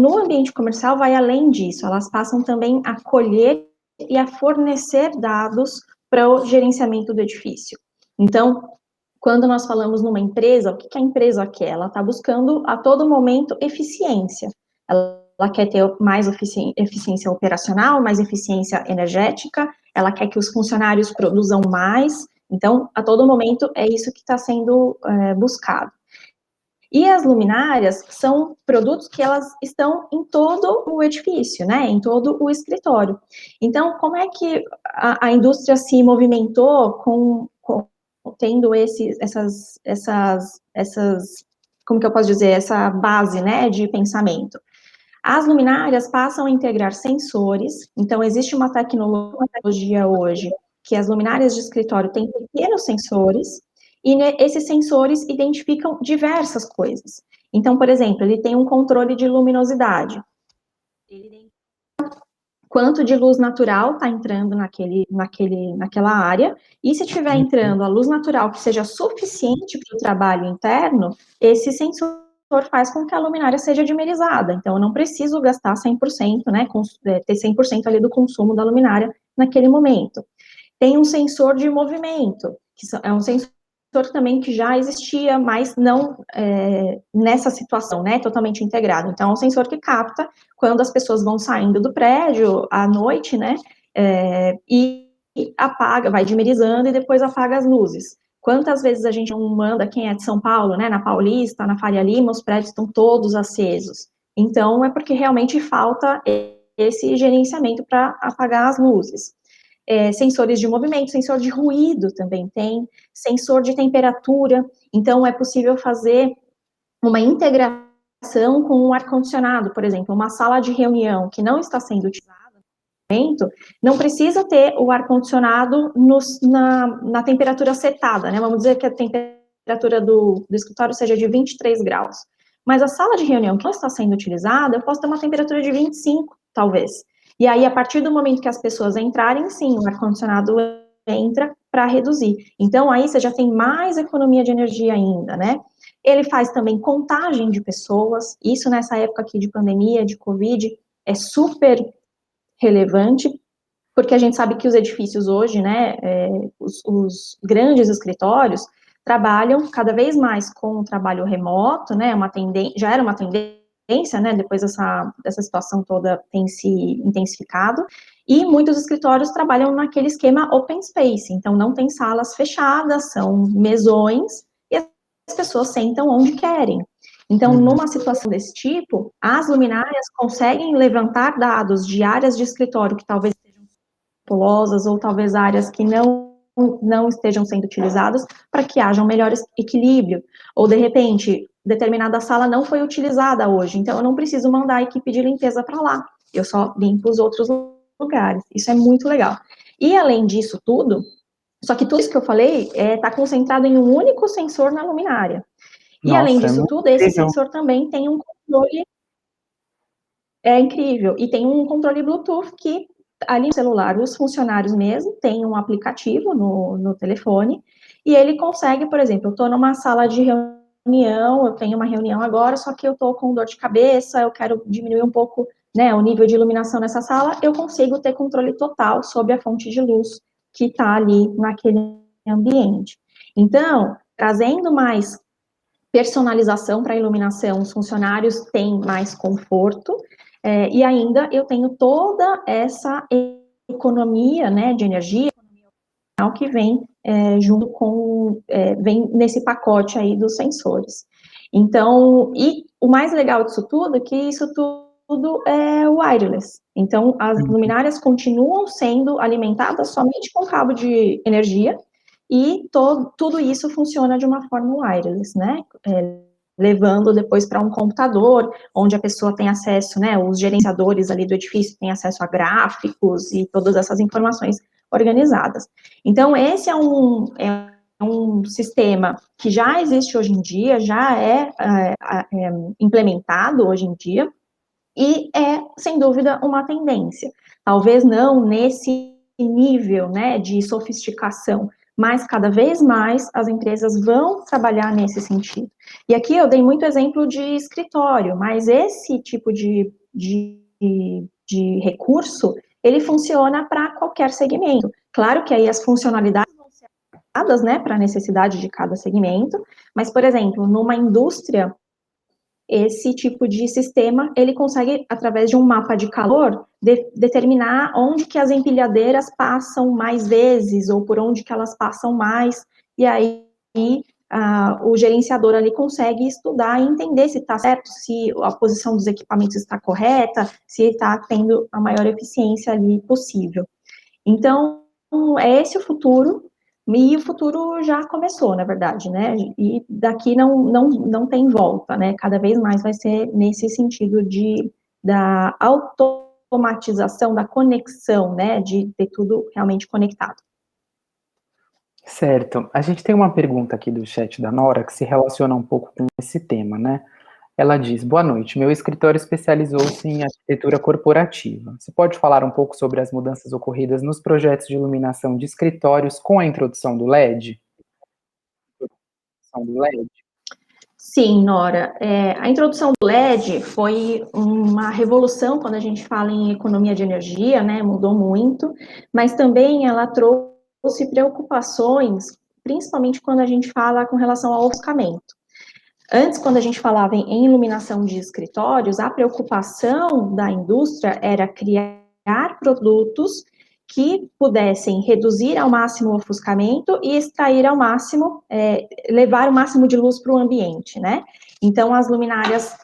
S2: no ambiente comercial vai além disso, elas passam também a colher e a fornecer dados para o gerenciamento do edifício. Então, quando nós falamos numa empresa, o que a empresa quer? Ela está buscando a todo momento eficiência. Ela quer ter mais eficiência operacional, mais eficiência energética, ela quer que os funcionários produzam mais. Então, a todo momento, é isso que está sendo buscado. E as luminárias são produtos que elas estão em todo o edifício, né, em todo o escritório. Então, como é que a indústria se movimentou tendo como que eu posso dizer, essa base, né, de pensamento? As luminárias passam a integrar sensores, então existe uma tecnologia hoje que as luminárias de escritório têm pequenos sensores, e esses sensores identificam diversas coisas. Então, por exemplo, ele tem um controle de luminosidade. Ele identifica quanto de luz natural está entrando naquela área, e se estiver entrando a luz natural que seja suficiente para o trabalho interno, esse sensor faz com que a luminária seja dimerizada. Então, eu não preciso gastar 100%, né, ter 100% ali do consumo da luminária naquele momento. Tem um sensor de movimento, que é um sensor também que já existia, mas não nessa situação, né, totalmente integrado. Então, é um sensor que capta quando as pessoas vão saindo do prédio à noite, né, e apaga, vai dimerizando e depois apaga as luzes. Quantas vezes a gente não manda, quem é de São Paulo, né, na Paulista, na Faria Lima, os prédios estão todos acesos. Então, é porque realmente falta esse gerenciamento para apagar as luzes. Sensores de movimento, sensor de ruído também tem, sensor de temperatura, então é possível fazer uma integração com um ar-condicionado, por exemplo, uma sala de reunião que não está sendo utilizada no momento, não precisa ter o ar-condicionado na temperatura setada, né, vamos dizer que a temperatura do escritório seja de 23 graus, mas a sala de reunião que não está sendo utilizada, eu posso ter uma temperatura de 25, talvez. E aí, a partir do momento que as pessoas entrarem, sim, o ar-condicionado entra para reduzir. Então, aí você já tem mais economia de energia ainda, né? Ele faz também contagem de pessoas, isso nessa época aqui de pandemia, de Covid, é super relevante, porque a gente sabe que os edifícios hoje, né, os grandes escritórios, trabalham cada vez mais com o trabalho remoto, né, já era uma tendência, né, depois dessa situação toda tem se intensificado, e muitos escritórios trabalham naquele esquema open space, então não tem salas fechadas, são mesões, e as pessoas sentam onde querem. Então, numa situação desse tipo, as luminárias conseguem levantar dados de áreas de escritório que talvez sejam populosas, ou talvez áreas que não estejam sendo utilizadas, para que haja um melhor equilíbrio, ou de repente, determinada sala não foi utilizada hoje, então eu não preciso mandar a equipe de limpeza para lá, eu só limpo os outros lugares, isso é muito legal. E além disso tudo, só que tudo isso que eu falei está concentrado em um único sensor na luminária. E nossa, além disso tudo, esse sensor também tem um controle, é incrível, e tem um controle Bluetooth que ali no celular, os funcionários mesmo têm um aplicativo no telefone, e ele consegue, por exemplo, eu estou numa sala de reunião, eu tenho uma reunião agora, só que eu estou com dor de cabeça, eu quero diminuir um pouco, né, o nível de iluminação nessa sala, eu consigo ter controle total sobre a fonte de luz que está ali naquele ambiente. Então, trazendo mais personalização para a iluminação, os funcionários têm mais conforto, e ainda eu tenho toda essa economia, né, de energia que vem junto com, vem nesse pacote aí dos sensores. Então, e o mais legal disso tudo é que isso tudo é wireless. Então, as luminárias continuam sendo alimentadas somente com cabo de energia, e tudo isso funciona de uma forma wireless, né? levando depois para um computador, onde a pessoa tem acesso, né, os gerenciadores ali do edifício têm acesso a gráficos e todas essas informações organizadas. Então, esse é um sistema que já existe hoje em dia, já é implementado hoje em dia, e é, sem dúvida, uma tendência. Talvez não nesse nível, né, de sofisticação, mas cada vez mais as empresas vão trabalhar nesse sentido. E aqui eu dei muito exemplo de escritório, mas esse tipo de recurso, ele funciona para qualquer segmento. Claro que aí as funcionalidades vão ser adaptadas, né, para a necessidade de cada segmento, mas, por exemplo, numa indústria, esse tipo de sistema, ele consegue, através de um mapa de calor, determinar onde que as empilhadeiras passam mais vezes, ou por onde que elas passam mais, e aí o gerenciador ali consegue estudar e entender se está certo, se a posição dos equipamentos está correta, se está tendo a maior eficiência ali possível. Então, é esse o futuro, e o futuro já começou, na verdade, né, e daqui não tem volta, né, cada vez mais vai ser nesse sentido da automatização, da conexão, né, de ter tudo realmente conectado.
S1: Certo. A gente tem uma pergunta aqui do chat da Nora que se relaciona um pouco com esse tema, né? Ela diz: boa noite, meu escritório especializou-se em arquitetura corporativa. Você pode falar um pouco sobre as mudanças ocorridas nos projetos de iluminação de escritórios com a introdução do LED?
S2: Sim, Nora. A introdução do LED foi uma revolução quando a gente fala em economia de energia, né? Mudou muito, mas também ela trouxe preocupações, principalmente quando a gente fala com relação ao ofuscamento. Antes, quando a gente falava em iluminação de escritórios, a preocupação da indústria era criar produtos que pudessem reduzir ao máximo o ofuscamento e extrair ao máximo, levar o máximo de luz para o ambiente, né? Então, as luminárias,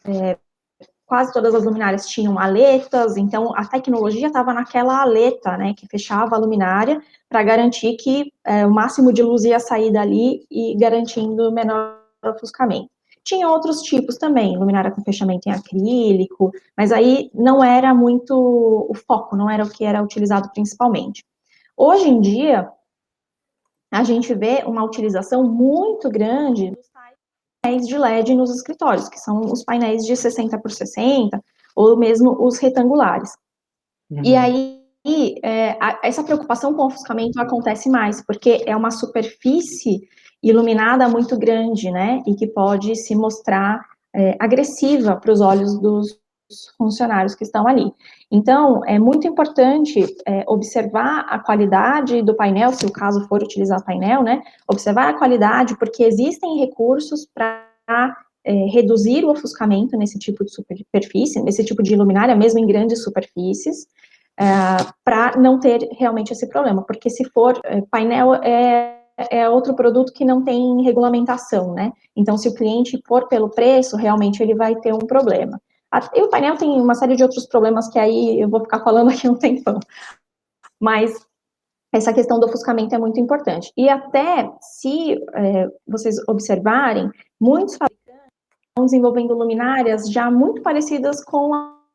S2: quase todas as luminárias tinham aletas, então a tecnologia estava naquela aleta, né, que fechava a luminária para garantir que o máximo de luz ia sair dali e garantindo menor ofuscamento. Tinha outros tipos também, luminária com fechamento em acrílico, mas aí não era muito o foco, não era o que era utilizado principalmente. Hoje em dia, a gente vê uma utilização muito grande dos painéis de LED nos escritórios, que são os painéis de 60 por 60, ou mesmo os retangulares. Uhum. E aí, essa preocupação com o ofuscamento acontece mais, porque é uma superfície iluminada muito grande, né, e que pode se mostrar agressiva para os olhos dos funcionários que estão ali. Então, é muito importante observar a qualidade do painel, se o caso for utilizar painel, né, observar a qualidade, porque existem recursos para reduzir o ofuscamento nesse tipo de superfície, nesse tipo de luminária, mesmo em grandes superfícies, para não ter realmente esse problema, porque se for painel é outro produto que não tem regulamentação, né? Então, se o cliente for pelo preço, realmente ele vai ter um problema. E o painel tem uma série de outros problemas que aí eu vou ficar falando aqui um tempão. Mas essa questão do ofuscamento é muito importante. E até, se vocês observarem, muitos fabricantes estão desenvolvendo luminárias já muito parecidas com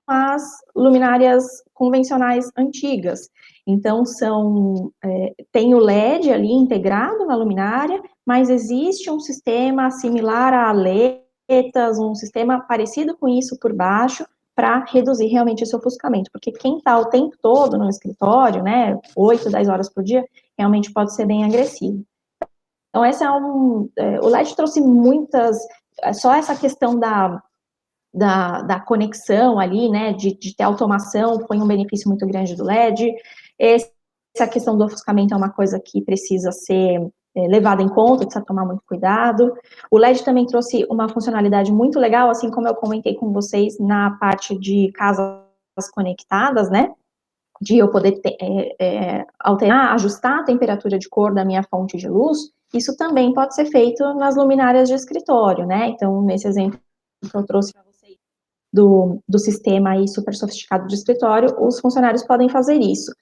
S2: as luminárias convencionais antigas. Então, tem o LED ali integrado na luminária, mas existe um sistema similar a aletas, um sistema parecido com isso por baixo, para reduzir realmente esse ofuscamento, porque quem está o tempo todo no escritório, né, 8, 10 horas por dia, realmente pode ser bem agressivo. Então, o LED trouxe só essa questão da conexão ali, né, de ter automação, foi um benefício muito grande do LED. Essa questão do ofuscamento é uma coisa que precisa ser levada em conta, precisa tomar muito cuidado. O LED também trouxe uma funcionalidade muito legal, assim como eu comentei com vocês na parte de casas conectadas, né, de eu poder alterar, ajustar a temperatura de cor da minha fonte de luz. Isso também pode ser feito nas luminárias de escritório, né, então nesse exemplo que eu trouxe para vocês do sistema aí super sofisticado de escritório, os funcionários podem fazer isso.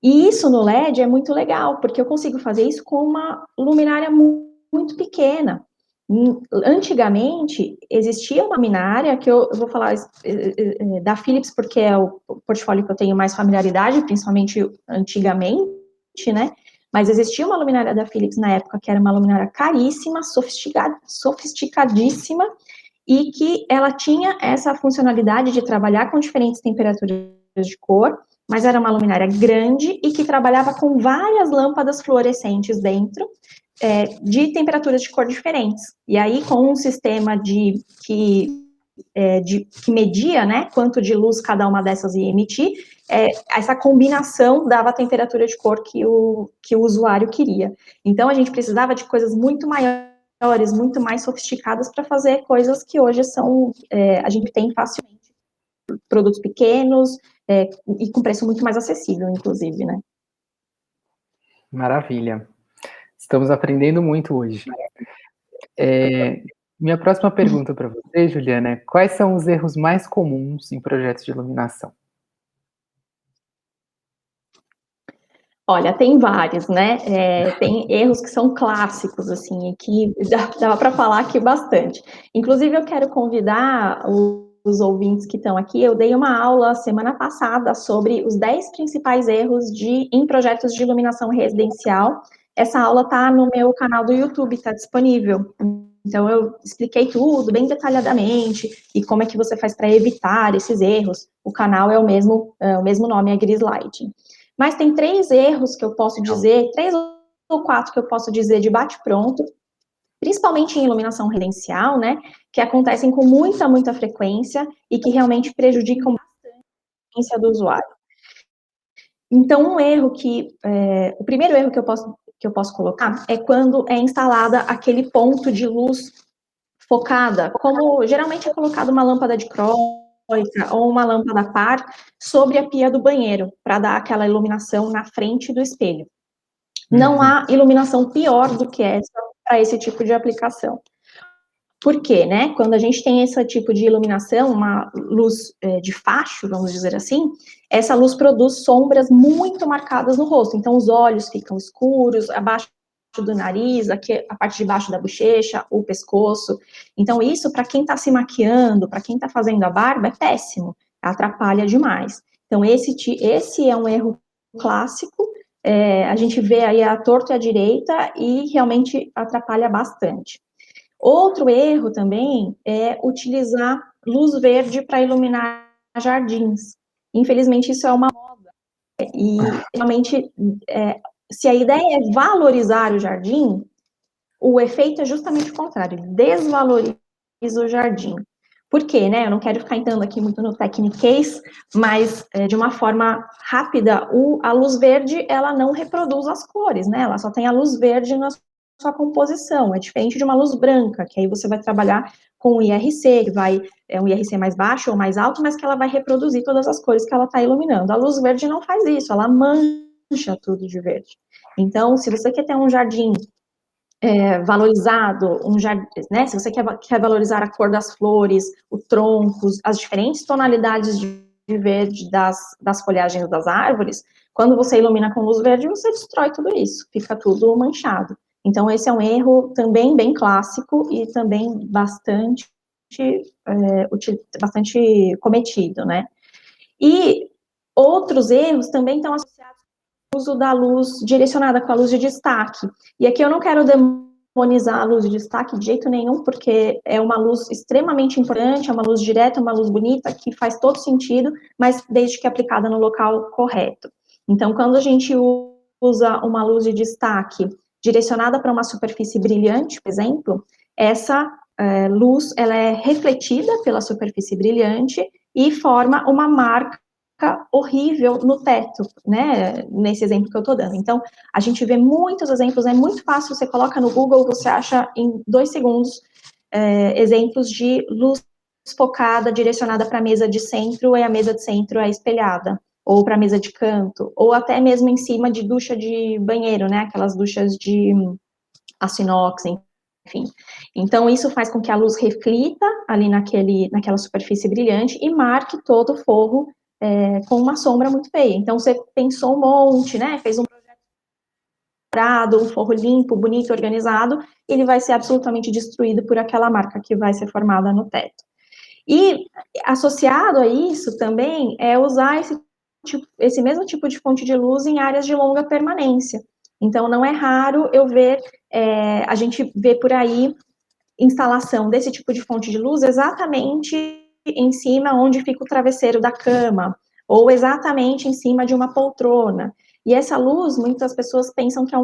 S2: E isso no LED é muito legal, porque eu consigo fazer isso com uma luminária muito pequena. Antigamente, existia uma luminária, que eu vou falar da Philips, porque é o portfólio que eu tenho mais familiaridade, principalmente antigamente, né? Mas existia uma luminária da Philips na época, que era uma luminária caríssima, sofisticadíssima, e que ela tinha essa funcionalidade de trabalhar com diferentes temperaturas de cor, mas era uma luminária grande e que trabalhava com várias lâmpadas fluorescentes dentro, de temperaturas de cor diferentes. E aí, com um sistema que media, né, quanto de luz cada uma dessas ia emitir, essa combinação dava a temperatura de cor que o usuário queria. Então, a gente precisava de coisas muito maiores, muito mais sofisticadas para fazer coisas que hoje a gente tem facilmente, produtos pequenos, e com preço muito mais acessível, inclusive, né?
S1: Maravilha. Estamos aprendendo muito hoje. Minha próxima pergunta para você, Juliana, é: quais são os erros mais comuns em projetos de iluminação?
S2: Olha, tem vários, né? Tem erros que são clássicos, assim, e que dava para falar aqui bastante. Inclusive, eu quero convidar os ouvintes que estão aqui. Eu dei uma aula semana passada sobre os 10 principais erros em projetos de iluminação residencial. Essa aula está no meu canal do YouTube, está disponível. Então, eu expliquei tudo bem detalhadamente e como é que você faz para evitar esses erros. O canal é o mesmo nome, é Gris Lighting. Mas tem 3 erros que eu posso dizer, 3 ou 4 que eu posso dizer de bate-pronto, principalmente em iluminação residencial, né, que acontecem com muita frequência e que realmente prejudicam bastante a experiência do usuário. Então, o primeiro erro que eu posso colocar é quando é instalada aquele ponto de luz focada, como geralmente é colocado uma lâmpada de crosta ou uma lâmpada par sobre a pia do banheiro, para dar aquela iluminação na frente do espelho. Não há iluminação pior do que essa para esse tipo de aplicação. Por quê, né? Quando a gente tem esse tipo de iluminação, uma luz de facho, vamos dizer assim, essa luz produz sombras muito marcadas no rosto. Então, os olhos ficam escuros, abaixo do nariz, aqui a parte de baixo da bochecha, o pescoço. Então, isso, para quem está se maquiando, para quem está fazendo a barba, é péssimo, atrapalha demais. Então, esse é um erro clássico, a gente vê aí a torta e a direita e realmente atrapalha bastante. Outro erro também é utilizar luz verde para iluminar jardins. Infelizmente, isso é uma moda. E, realmente, se a ideia é valorizar o jardim, o efeito é justamente o contrário, ele desvaloriza o jardim. Por quê, né? Eu não quero ficar entrando aqui muito no techniquez, mas de uma forma rápida, a luz verde, ela não reproduz as cores, né? Ela só tem a luz verde na sua composição, é diferente de uma luz branca, que aí você vai trabalhar com o IRC, que é um IRC mais baixo ou mais alto, mas que ela vai reproduzir todas as cores que ela está iluminando. A luz verde não faz isso, ela mancha tudo de verde. Então, se você quer ter um jardim valorizado, né, se você quer valorizar a cor das flores, o tronco, as diferentes tonalidades de verde das folhagens das árvores, quando você ilumina com luz verde, você destrói tudo isso, fica tudo manchado. Então, esse é um erro também bem clássico e também bastante cometido, né? E outros erros também estão associados ao uso da luz direcionada, com a luz de destaque. E aqui eu não quero demonizar a luz de destaque de jeito nenhum, porque é uma luz extremamente importante, é uma luz direta, uma luz bonita, que faz todo sentido, mas desde que aplicada no local correto. Então, quando a gente usa uma luz de destaque direcionada para uma superfície brilhante, por exemplo, essa luz, ela é refletida pela superfície brilhante e forma uma marca horrível no teto, né, nesse exemplo que eu estou dando. Então, a gente vê muitos exemplos, é muito fácil, você coloca no Google, você acha em 2 segundos exemplos de luz focada, direcionada para a mesa de centro, e a mesa de centro é espelhada, ou para a mesa de canto, ou até mesmo em cima de ducha de banheiro, né, aquelas duchas de aço inox, enfim. Então, isso faz com que a luz reflita ali naquela superfície brilhante e marque todo o forro com uma sombra muito feia. Então, você pensou um monte, né, fez um projeto um forro limpo, bonito, organizado, ele vai ser absolutamente destruído por aquela marca que vai ser formada no teto. E associado a isso também é usar esse mesmo tipo de fonte de luz em áreas de longa permanência. Então, não é raro eu ver, a gente vê por aí instalação desse tipo de fonte de luz exatamente em cima onde fica o travesseiro da cama, ou exatamente em cima de uma poltrona. E essa luz, muitas pessoas pensam que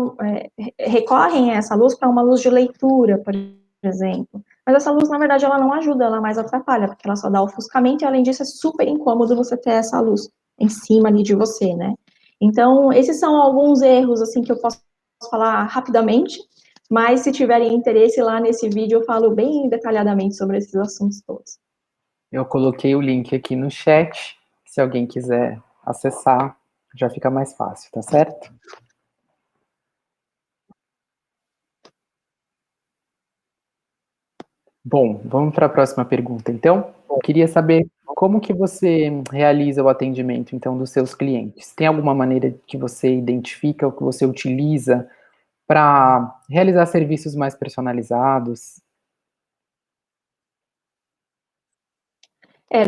S2: recorrem a essa luz para uma luz de leitura, por exemplo. Mas essa luz, na verdade, ela não ajuda, ela mais atrapalha, porque ela só dá ofuscamento e, além disso, é super incômodo você ter essa luz em cima ali de você, né? Então, esses são alguns erros, assim, que eu posso falar rapidamente, mas se tiverem interesse lá nesse vídeo, eu falo bem detalhadamente sobre esses assuntos todos.
S1: Eu coloquei o link aqui no chat, se alguém quiser acessar, já fica mais fácil, tá certo? Bom, vamos para a próxima pergunta, então. Eu queria saber como que você realiza o atendimento, então, dos seus clientes. Tem alguma maneira que você identifica ou que você utiliza para realizar serviços mais personalizados?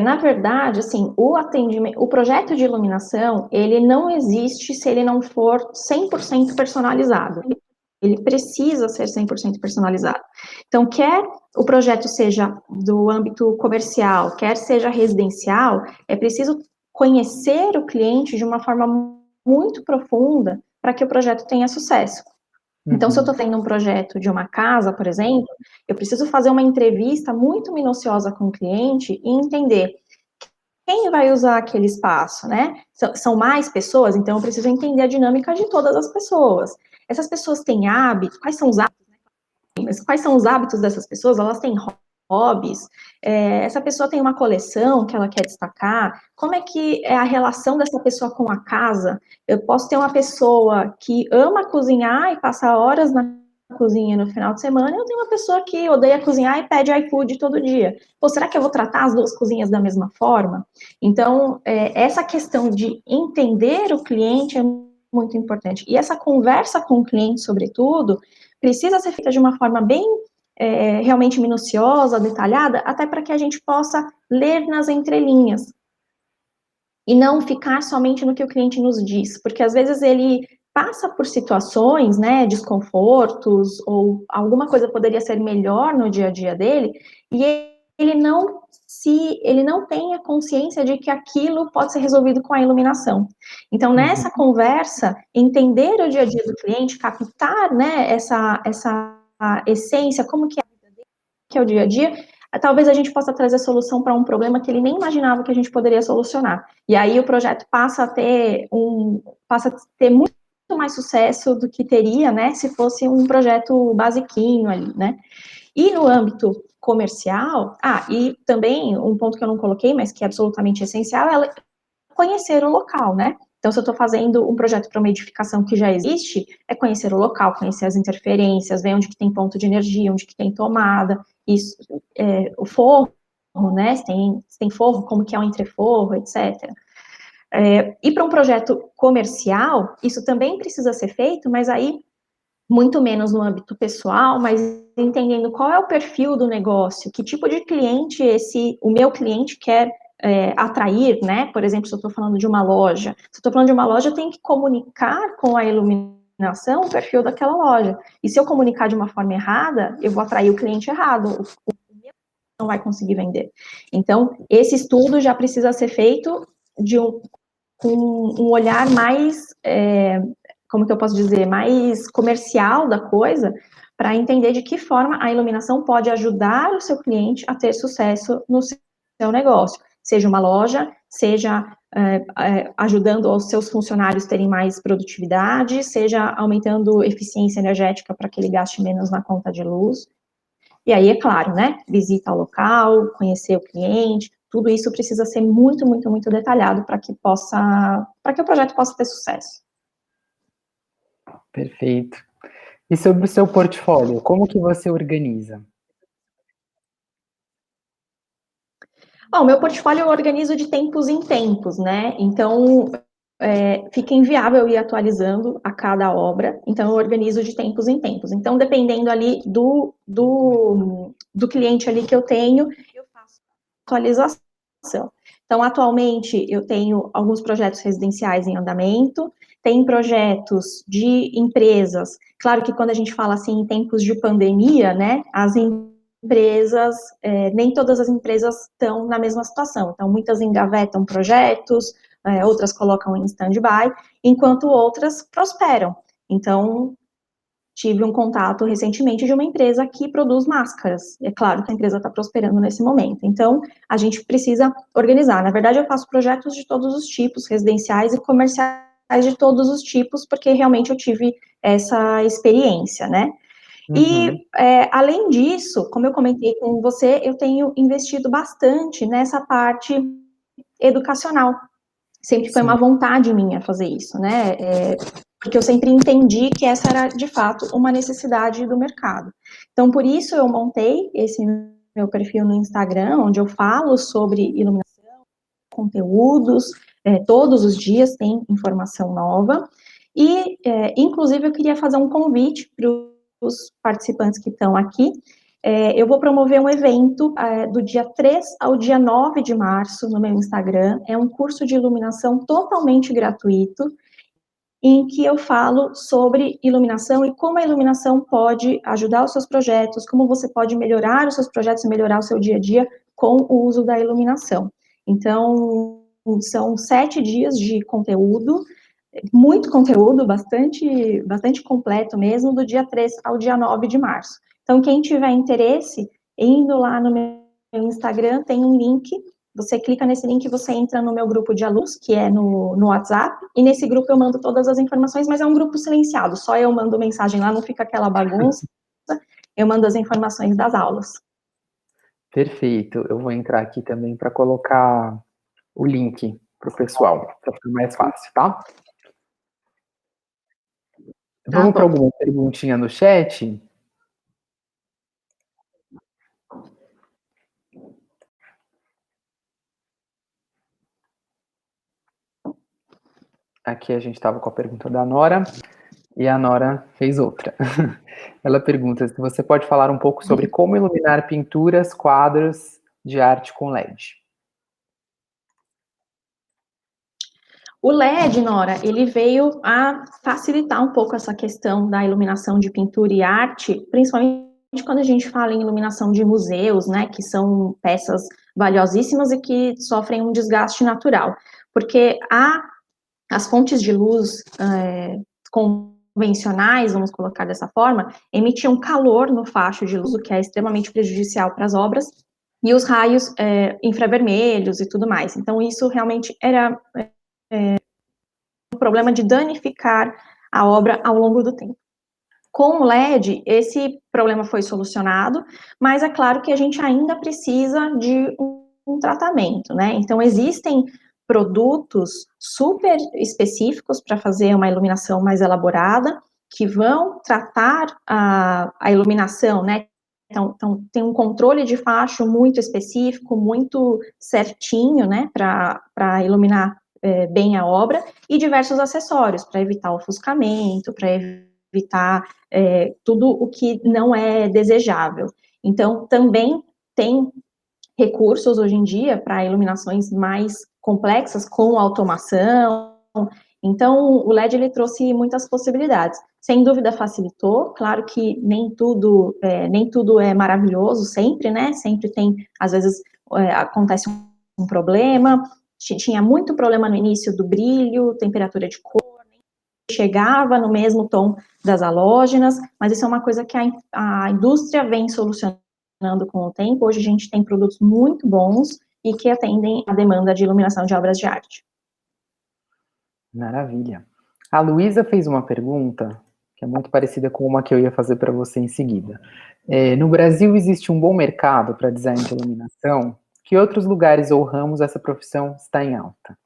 S2: Na verdade, assim, o atendimento, o projeto de iluminação, ele não existe se ele não for 100% personalizado. Ele precisa ser 100% personalizado. Então, quer o projeto seja do âmbito comercial, quer seja residencial, é preciso conhecer o cliente de uma forma muito profunda para que o projeto tenha sucesso. Então, se eu estou fazendo um projeto de uma casa, por exemplo, eu preciso fazer uma entrevista muito minuciosa com o cliente e entender quem vai usar aquele espaço, né? São mais pessoas, então eu preciso entender a dinâmica de todas as pessoas. Essas pessoas têm hábitos, quais são os hábitos? Mas quais são os hábitos dessas pessoas? Elas têm hobbies? Essa pessoa tem uma coleção que ela quer destacar? Como é que é a relação dessa pessoa com a casa? Eu posso ter uma pessoa que ama cozinhar e passa horas na cozinha no final de semana, e eu tenho uma pessoa que odeia cozinhar e pede iFood todo dia. Pô, será que eu vou tratar as duas cozinhas da mesma forma? Então, essa questão de entender o cliente é muito importante. E essa conversa com o cliente, sobretudo, precisa ser feita de uma forma bem realmente minuciosa, detalhada, até para que a gente possa ler nas entrelinhas e não ficar somente no que o cliente nos diz, porque às vezes ele passa por situações, né, desconfortos, ou alguma coisa poderia ser melhor no dia a dia dele, e ele não tem a consciência de que aquilo pode ser resolvido com a iluminação. Então, nessa conversa, entender o dia a dia do cliente, captar, né, essa essência, como que é o dia a dia, talvez a gente possa trazer solução para um problema que ele nem imaginava que a gente poderia solucionar. E aí o projeto passa a ter muito mais sucesso do que teria, né, se fosse um projeto basiquinho ali, né. E no âmbito comercial, e também um ponto que eu não coloquei, mas que é absolutamente essencial, é conhecer o local, né. Então, se eu estou fazendo um projeto para uma edificação que já existe, é conhecer o local, conhecer as interferências, ver onde que tem ponto de energia, onde que tem tomada, isso, o forro, né, se tem forro, como que é o entreforro, etc. E para um projeto comercial, isso também precisa ser feito, mas aí muito menos no âmbito pessoal, mas entendendo qual é o perfil do negócio, que tipo de cliente o meu cliente quer atrair, né? Por exemplo, se eu estou falando de uma loja, se eu estou falando de uma loja, eu tenho que comunicar com a iluminação o perfil daquela loja. E se eu comunicar de uma forma errada, eu vou atrair o cliente errado, o meu não vai conseguir vender. Então, esse estudo já precisa ser feito com um olhar mais como que eu posso dizer, mais comercial da coisa, para entender de que forma a iluminação pode ajudar o seu cliente a ter sucesso no seu negócio, seja uma loja, seja ajudando os seus funcionários terem mais produtividade, seja aumentando eficiência energética para que ele gaste menos na conta de luz. E aí, é claro, né, visita ao local, conhecer o cliente, tudo isso precisa ser muito, muito, muito detalhado para que o projeto possa ter sucesso.
S1: Perfeito. E sobre o seu portfólio, como que você organiza?
S2: O meu portfólio eu organizo de tempos em tempos, né? Então, fica inviável ir atualizando a cada obra, então eu organizo de tempos em tempos. Então, dependendo ali do cliente ali que eu tenho, eu faço atualização. Então, atualmente, eu tenho alguns projetos residenciais em andamento, tem projetos de empresas. Claro que quando a gente fala assim em tempos de pandemia, né, as empresas, nem todas as empresas estão na mesma situação. Então, muitas engavetam projetos, outras colocam em stand-by, enquanto outras prosperam. Então, tive um contato recentemente de uma empresa que produz máscaras. É claro que a empresa está prosperando nesse momento. Então, a gente precisa organizar. Na verdade, eu faço projetos de todos os tipos, residenciais e comerciais de todos os tipos, porque realmente eu tive essa experiência, né? E, além disso, como eu comentei com você, eu tenho investido bastante nessa parte educacional. Sempre foi uma vontade minha fazer isso, né? Porque eu sempre entendi que essa era, de fato, uma necessidade do mercado. Então, por isso eu montei esse meu perfil no Instagram, onde eu falo sobre iluminação, conteúdos, todos os dias tem informação nova. E, inclusive, eu queria fazer um convite para os participantes que estão aqui. Eu vou promover um evento do dia 3 ao dia 9 de março no meu Instagram. É um curso de iluminação totalmente gratuito, em que eu falo sobre iluminação e como a iluminação pode ajudar os seus projetos, como você pode melhorar os seus projetos e melhorar o seu dia a dia com o uso da iluminação. Então, são 7 dias de conteúdo, muito conteúdo, bastante completo mesmo, do dia 3 ao dia 9 de março. Então, quem tiver interesse, indo lá no meu Instagram, tem um link, você clica nesse link, você entra no meu grupo de alunos, que é no WhatsApp, e nesse grupo eu mando todas as informações, mas é um grupo silenciado, só eu mando mensagem lá, não fica aquela bagunça, eu mando as informações das aulas.
S1: Perfeito, eu vou entrar aqui também para colocar o link para o pessoal, para ficar mais fácil, tá? Vamos para alguma perguntinha no chat? Aqui a gente estava com a pergunta da Nora, e a Nora fez outra. Ela pergunta se você pode falar um pouco sobre como iluminar pinturas, quadros de arte com LED.
S2: O LED, Nora, ele veio a facilitar um pouco essa questão da iluminação de pintura e arte, principalmente quando a gente fala em iluminação de museus, né, que são peças valiosíssimas e que sofrem um desgaste natural, porque as fontes de luz convencionais, vamos colocar dessa forma, emitiam calor no facho de luz, o que é extremamente prejudicial para as obras, e os raios infravermelhos e tudo mais. Então, isso realmente era um problema de danificar a obra ao longo do tempo. Com o LED, esse problema foi solucionado, mas é claro que a gente ainda precisa de um tratamento, né? Então, existem produtos super específicos para fazer uma iluminação mais elaborada, que vão tratar a iluminação, né? Então, tem um controle de facho muito específico, muito certinho, né, para iluminar bem a obra, e diversos acessórios para evitar ofuscamento, para evitar tudo o que não é desejável. Então, também tem recursos hoje em dia para iluminações mais complexas, com automação. Então, o LED ele trouxe muitas possibilidades. Sem dúvida facilitou, claro que nem tudo é maravilhoso sempre, né? Sempre tem, às vezes, acontece um problema. Tinha muito problema no início do brilho, temperatura de cor, chegava no mesmo tom das halógenas, mas isso é uma coisa que a indústria vem solucionando com o tempo. Hoje a gente tem produtos muito bons e que atendem a demanda de iluminação de obras de arte.
S1: Maravilha. A Luísa fez uma pergunta que é muito parecida com uma que eu ia fazer para você em seguida. No Brasil existe um bom mercado para design de iluminação? Que outros lugares ou ramos essa profissão está em alta?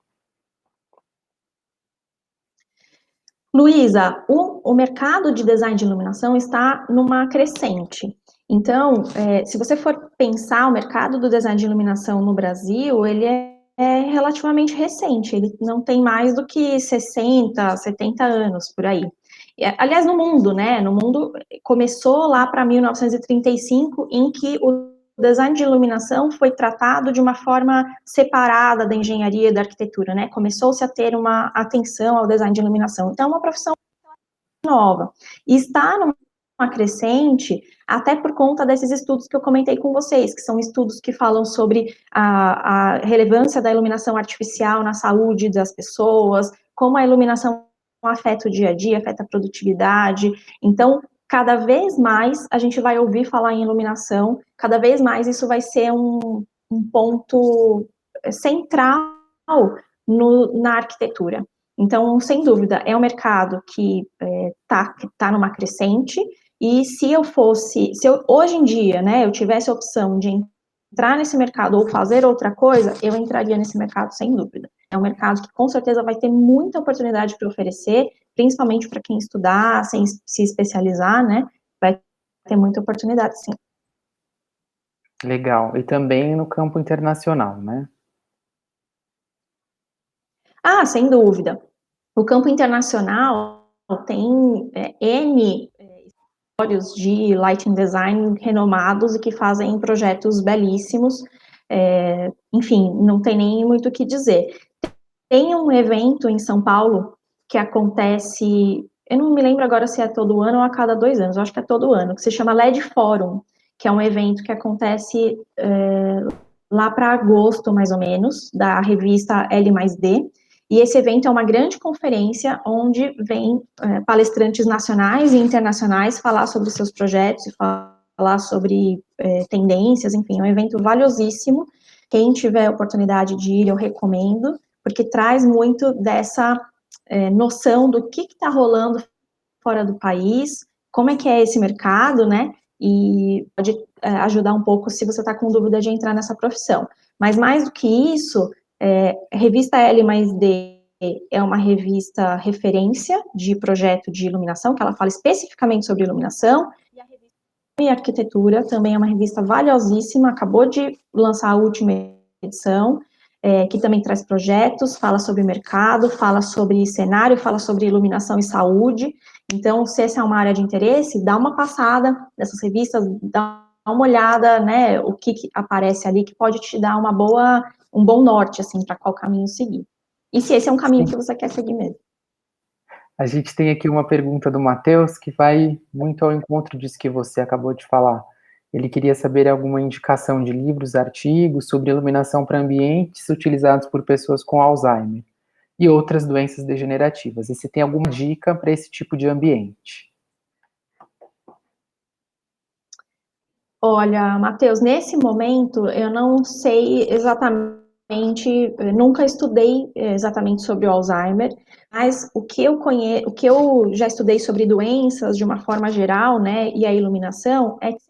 S2: Luísa, o mercado de design de iluminação está numa crescente. Então, se você for pensar o mercado do design de iluminação no Brasil, ele é relativamente recente, ele não tem mais do que 60, 70 anos, por aí. Aliás, no mundo, né, no mundo começou lá para 1935, em que o design de iluminação foi tratado de uma forma separada da engenharia e da arquitetura, né, começou-se a ter uma atenção ao design de iluminação, então é uma profissão nova, e está numa crescente, até por conta desses estudos que eu comentei com vocês, que são estudos que falam sobre a relevância da iluminação artificial na saúde das pessoas, como a iluminação afeta o dia a dia, afeta a produtividade, então, cada vez mais a gente vai ouvir falar em iluminação, cada vez mais isso vai ser um ponto central na arquitetura. Então, sem dúvida, é um mercado que tá numa crescente, e se eu hoje em dia, né, eu tivesse a opção de entrar nesse mercado ou fazer outra coisa, eu entraria nesse mercado sem dúvida. É um mercado que com certeza vai ter muita oportunidade para oferecer, principalmente para quem estudar, sem se especializar, né, vai ter muita oportunidade, sim.
S1: Legal. E também no campo internacional, né?
S2: Ah, sem dúvida. O campo internacional tem N escritórios de lighting design renomados e que fazem projetos belíssimos. Enfim, não tem nem muito o que dizer. Tem um evento em São Paulo que acontece, eu não me lembro agora se é todo ano ou a cada 2 anos, eu acho que é todo ano, que se chama LED Forum, que é um evento que acontece lá para agosto, mais ou menos, da revista L+D, e esse evento é uma grande conferência onde vem palestrantes nacionais e internacionais falar sobre seus projetos, falar sobre tendências, enfim, é um evento valiosíssimo. Quem tiver oportunidade de ir, eu recomendo, porque traz muito dessa noção do que está rolando fora do país, como é que é esse mercado, né, e pode ajudar um pouco se você está com dúvida de entrar nessa profissão. Mas mais do que isso, a revista L+D é uma revista referência de projeto de iluminação, que ela fala especificamente sobre iluminação, e a revista e Arquitetura também é uma revista valiosíssima, acabou de lançar a última edição, que também traz projetos, fala sobre mercado, fala sobre cenário, fala sobre iluminação e saúde. Então, se essa é uma área de interesse, dá uma passada nessas revistas, dá uma olhada, né, o que aparece ali, que pode te dar um bom norte, assim, para qual caminho seguir. E se esse é um caminho que você quer seguir mesmo.
S1: A gente tem aqui uma pergunta do Matheus que vai muito ao encontro disso que você acabou de falar. Ele queria saber alguma indicação de livros, artigos sobre iluminação para ambientes utilizados por pessoas com Alzheimer e outras doenças degenerativas. E se tem alguma dica para esse tipo de ambiente?
S2: Olha, Matheus, nesse momento eu não sei exatamente, nunca estudei exatamente sobre o Alzheimer, mas o que eu já estudei sobre doenças de uma forma geral, né, e a iluminação, é que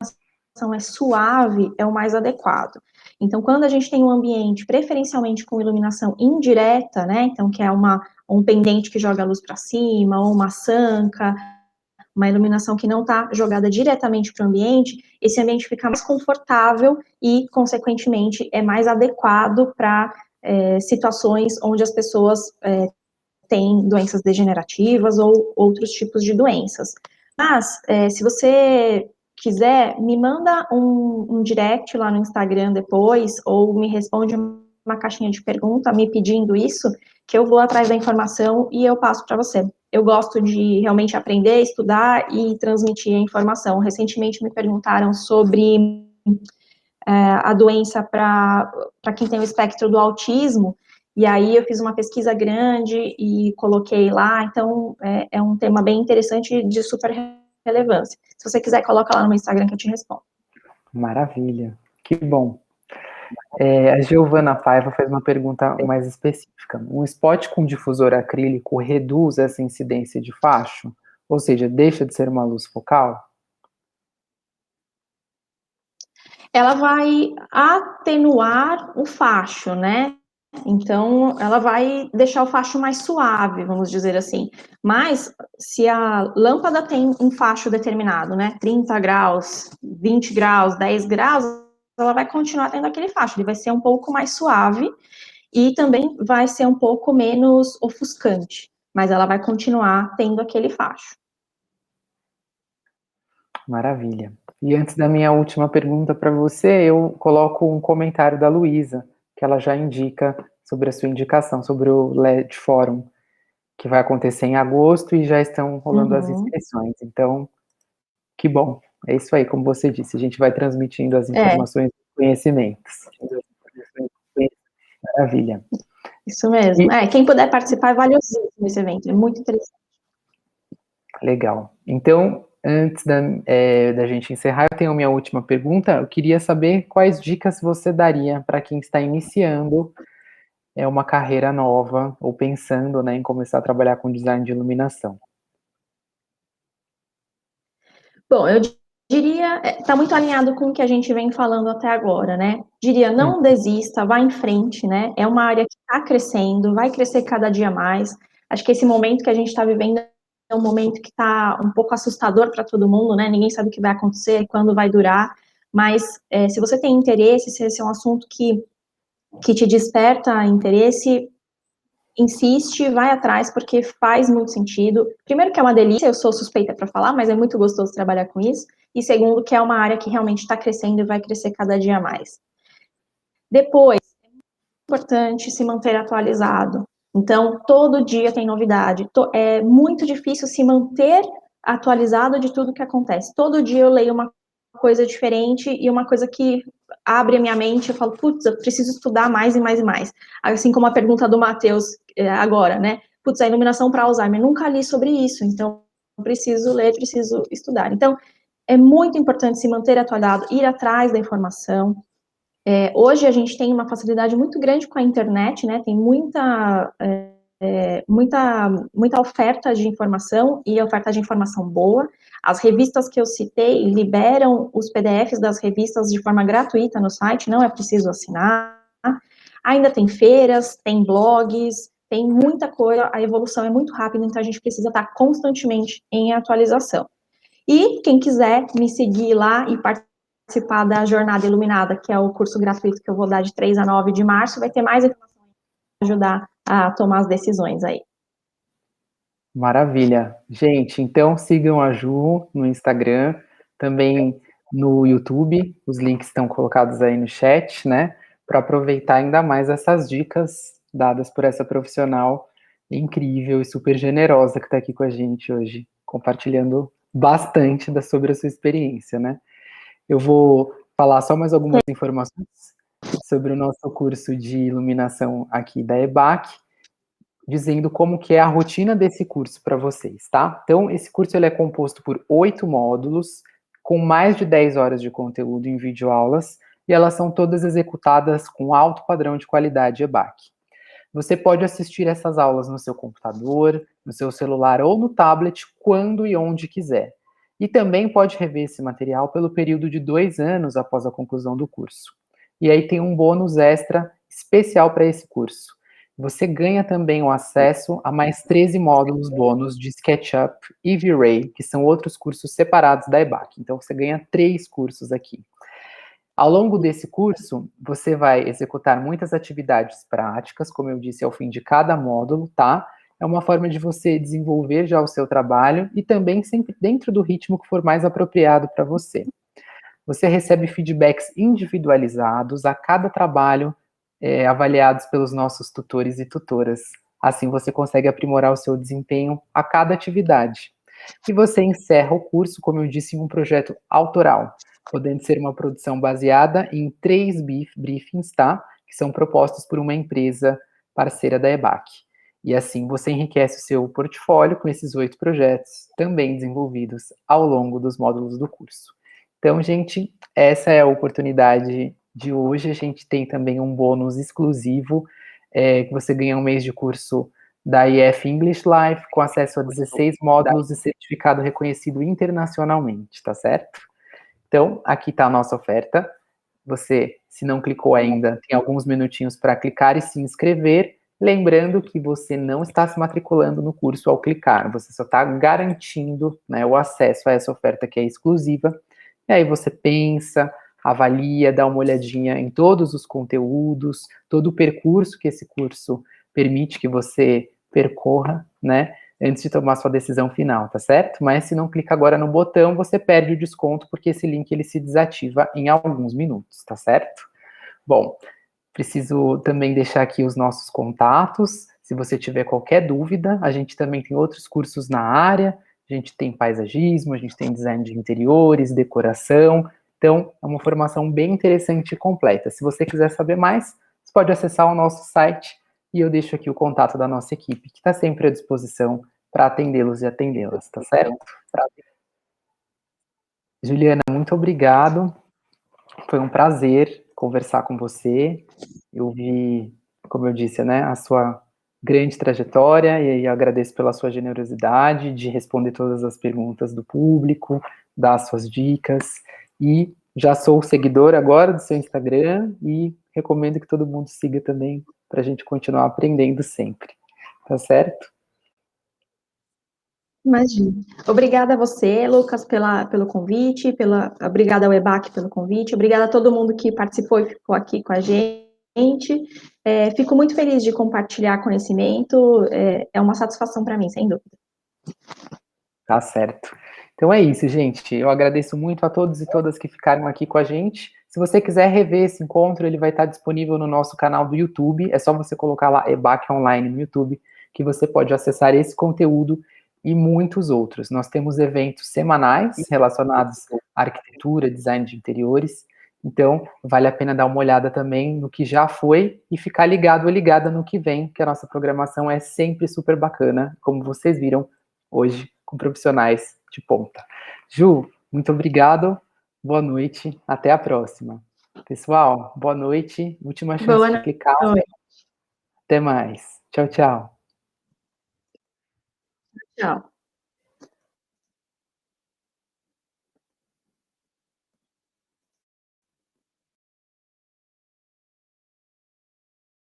S2: a iluminação é suave, é o mais adequado. Então, quando a gente tem um ambiente preferencialmente com iluminação indireta, né, então que é um pendente que joga a luz para cima, ou uma sanca, uma iluminação que não está jogada diretamente para o ambiente, esse ambiente fica mais confortável e, consequentemente, é mais adequado para situações onde as pessoas têm doenças degenerativas ou outros tipos de doenças. Mas, se você quiser, me manda um direct lá no Instagram depois, ou me responde uma caixinha de pergunta me pedindo isso, que eu vou atrás da informação e eu passo para você. Eu gosto de realmente aprender, estudar e transmitir a informação. Recentemente me perguntaram sobre a doença para quem tem o espectro do autismo, e aí eu fiz uma pesquisa grande e coloquei lá, então é um tema bem interessante de super relevância. Se você quiser, coloca lá no meu Instagram que eu te respondo.
S1: Maravilha, que bom. A Giovana Paiva fez uma pergunta mais específica. Um spot com difusor acrílico reduz essa incidência de facho? Ou seja, deixa de ser uma luz focal?
S2: Ela vai atenuar o facho, né? Então, ela vai deixar o facho mais suave, vamos dizer assim. Mas, se a lâmpada tem um facho determinado, né? 30 graus, 20 graus, 10 graus, ela vai continuar tendo aquele facho, ele vai ser um pouco mais suave e também vai ser um pouco menos ofuscante, mas ela vai continuar tendo aquele facho.
S1: Maravilha. E antes da minha última pergunta para você, eu coloco um comentário da Luísa, que ela já indica sobre a sua indicação, sobre o LED Forum, que vai acontecer em agosto e já estão rolando as inscrições. Então, que bom. É isso aí, como você disse, a gente vai transmitindo as informações e conhecimentos. Maravilha.
S2: Isso mesmo. Quem puder participar é valiosíssimo esse evento, é muito interessante.
S1: Legal. Então, antes da gente encerrar, eu tenho a minha última pergunta. Eu queria saber quais dicas você daria para quem está iniciando uma carreira nova ou pensando, né, em começar a trabalhar com design de iluminação.
S2: Bom, eu diria, está muito alinhado com o que a gente vem falando até agora, né? Diria, não desista, vá em frente, né? É uma área que está crescendo, vai crescer cada dia mais. Acho que esse momento que a gente está vivendo é um momento que está um pouco assustador para todo mundo, né? Ninguém sabe o que vai acontecer, quando vai durar. Mas se você tem interesse, se esse é um assunto que te desperta interesse, insiste, vai atrás, porque faz muito sentido. Primeiro que é uma delícia, eu sou suspeita para falar, mas é muito gostoso trabalhar com isso. E segundo que é uma área que realmente está crescendo e vai crescer cada dia mais. Depois, é muito importante se manter atualizado. Então, todo dia tem novidade. É muito difícil se manter atualizado de tudo que acontece. Todo dia eu leio uma coisa diferente e uma coisa que abre a minha mente, eu falo, putz, eu preciso estudar mais e mais e mais. Assim como a pergunta do Matheus agora, né? Putz, a iluminação para Alzheimer, nunca li sobre isso, então eu preciso ler, preciso estudar. Então, é muito importante se manter atualizado, ir atrás da informação. Hoje a gente tem uma facilidade muito grande com a internet, né? Tem muita oferta de informação e oferta de informação boa. As revistas que eu citei liberam os PDFs das revistas de forma gratuita no site, não é preciso assinar. Ainda tem feiras, tem blogs, tem muita coisa, a evolução é muito rápida, então a gente precisa estar constantemente em atualização. E quem quiser me seguir lá e participar da Jornada Iluminada, que é o curso gratuito que eu vou dar de 3 a 9 de março, vai ter mais informações para ajudar a tomar as decisões aí.
S1: Maravilha. Gente, então sigam a Ju no Instagram, também no YouTube, os links estão colocados aí no chat, né, para aproveitar ainda mais essas dicas dadas por essa profissional incrível e super generosa que está aqui com a gente hoje, compartilhando bastante sobre a sua experiência, né. Eu vou falar só mais algumas informações sobre o nosso curso de iluminação aqui da EBAC, dizendo como que é a rotina desse curso para vocês, tá? Então, esse curso ele é composto por 8 módulos, com mais de 10 horas de conteúdo em videoaulas, e elas são todas executadas com alto padrão de qualidade EBAC. Você pode assistir essas aulas no seu computador, no seu celular ou no tablet, quando e onde quiser. E também pode rever esse material pelo período de 2 anos após a conclusão do curso. E aí tem um bônus extra especial para esse curso. Você ganha também o acesso a mais 13 módulos bônus de SketchUp e V-Ray, que são outros cursos separados da EBAC. Então, você ganha 3 cursos aqui. Ao longo desse curso, você vai executar muitas atividades práticas, como eu disse, ao fim de cada módulo, tá? É uma forma de você desenvolver já o seu trabalho e também sempre dentro do ritmo que for mais apropriado para você. Você recebe feedbacks individualizados a cada trabalho, avaliados pelos nossos tutores e tutoras. Assim você consegue aprimorar o seu desempenho a cada atividade. E você encerra o curso, como eu disse, em um projeto autoral, podendo ser uma produção baseada em 3 briefings, tá? Que são propostos por uma empresa parceira da EBAC. E assim você enriquece o seu portfólio com esses 8 projetos, também desenvolvidos ao longo dos módulos do curso. Então, gente, essa é a oportunidade de hoje. A gente tem também um bônus exclusivo, que você ganha um mês de curso da IF English Life, com acesso a 16 módulos e certificado reconhecido internacionalmente, tá certo? Então, aqui está a nossa oferta. Você, se não clicou ainda, tem alguns minutinhos para clicar e se inscrever. Lembrando que você não está se matriculando no curso ao clicar, você só está garantindo, né, o acesso a essa oferta que é exclusiva. E aí você pensa, avalia, dá uma olhadinha em todos os conteúdos, todo o percurso que esse curso permite que você percorra, né, antes de tomar sua decisão final, tá certo? Mas se não clica agora no botão, você perde o desconto, porque esse link ele se desativa em alguns minutos, tá certo? Bom, preciso também deixar aqui os nossos contatos. Se você tiver qualquer dúvida, a gente também tem outros cursos na área. A gente tem paisagismo, a gente tem design de interiores, decoração. Então, é uma formação bem interessante e completa. Se você quiser saber mais, você pode acessar o nosso site e eu deixo aqui o contato da nossa equipe, que está sempre à disposição para atendê-los e atendê-las, tá certo? Juliana, muito obrigado. Foi um prazer conversar com você. Eu vi, como eu disse, né, a sua grande trajetória e agradeço pela sua generosidade de responder todas as perguntas do público, dar suas dicas. E já sou seguidor agora do seu Instagram e recomendo que todo mundo siga também para a gente continuar aprendendo sempre. Tá certo?
S2: Imagina. Obrigada a você, Lucas, pelo convite, obrigada ao EBAC pelo convite, obrigada a todo mundo que participou e ficou aqui com a gente. Fico muito feliz de compartilhar conhecimento, é uma satisfação para mim, sem dúvida.
S1: Tá certo. Então é isso, gente. Eu agradeço muito a todos e todas que ficaram aqui com a gente. Se você quiser rever esse encontro, ele vai estar disponível no nosso canal do YouTube. É só você colocar lá EBAC Online no YouTube, que você pode acessar esse conteúdo e muitos outros. Nós temos eventos semanais relacionados à arquitetura, design de interiores. Então, vale a pena dar uma olhada também no que já foi e ficar ligado ou ligada no que vem, que a nossa programação é sempre super bacana, como vocês viram hoje, com profissionais de ponta. Ju, muito obrigado, boa noite, até a próxima. Pessoal, boa noite, última chance
S2: Boa
S1: de clicar,
S2: noite.
S1: até mais. Tchau, tchau.
S2: Tchau.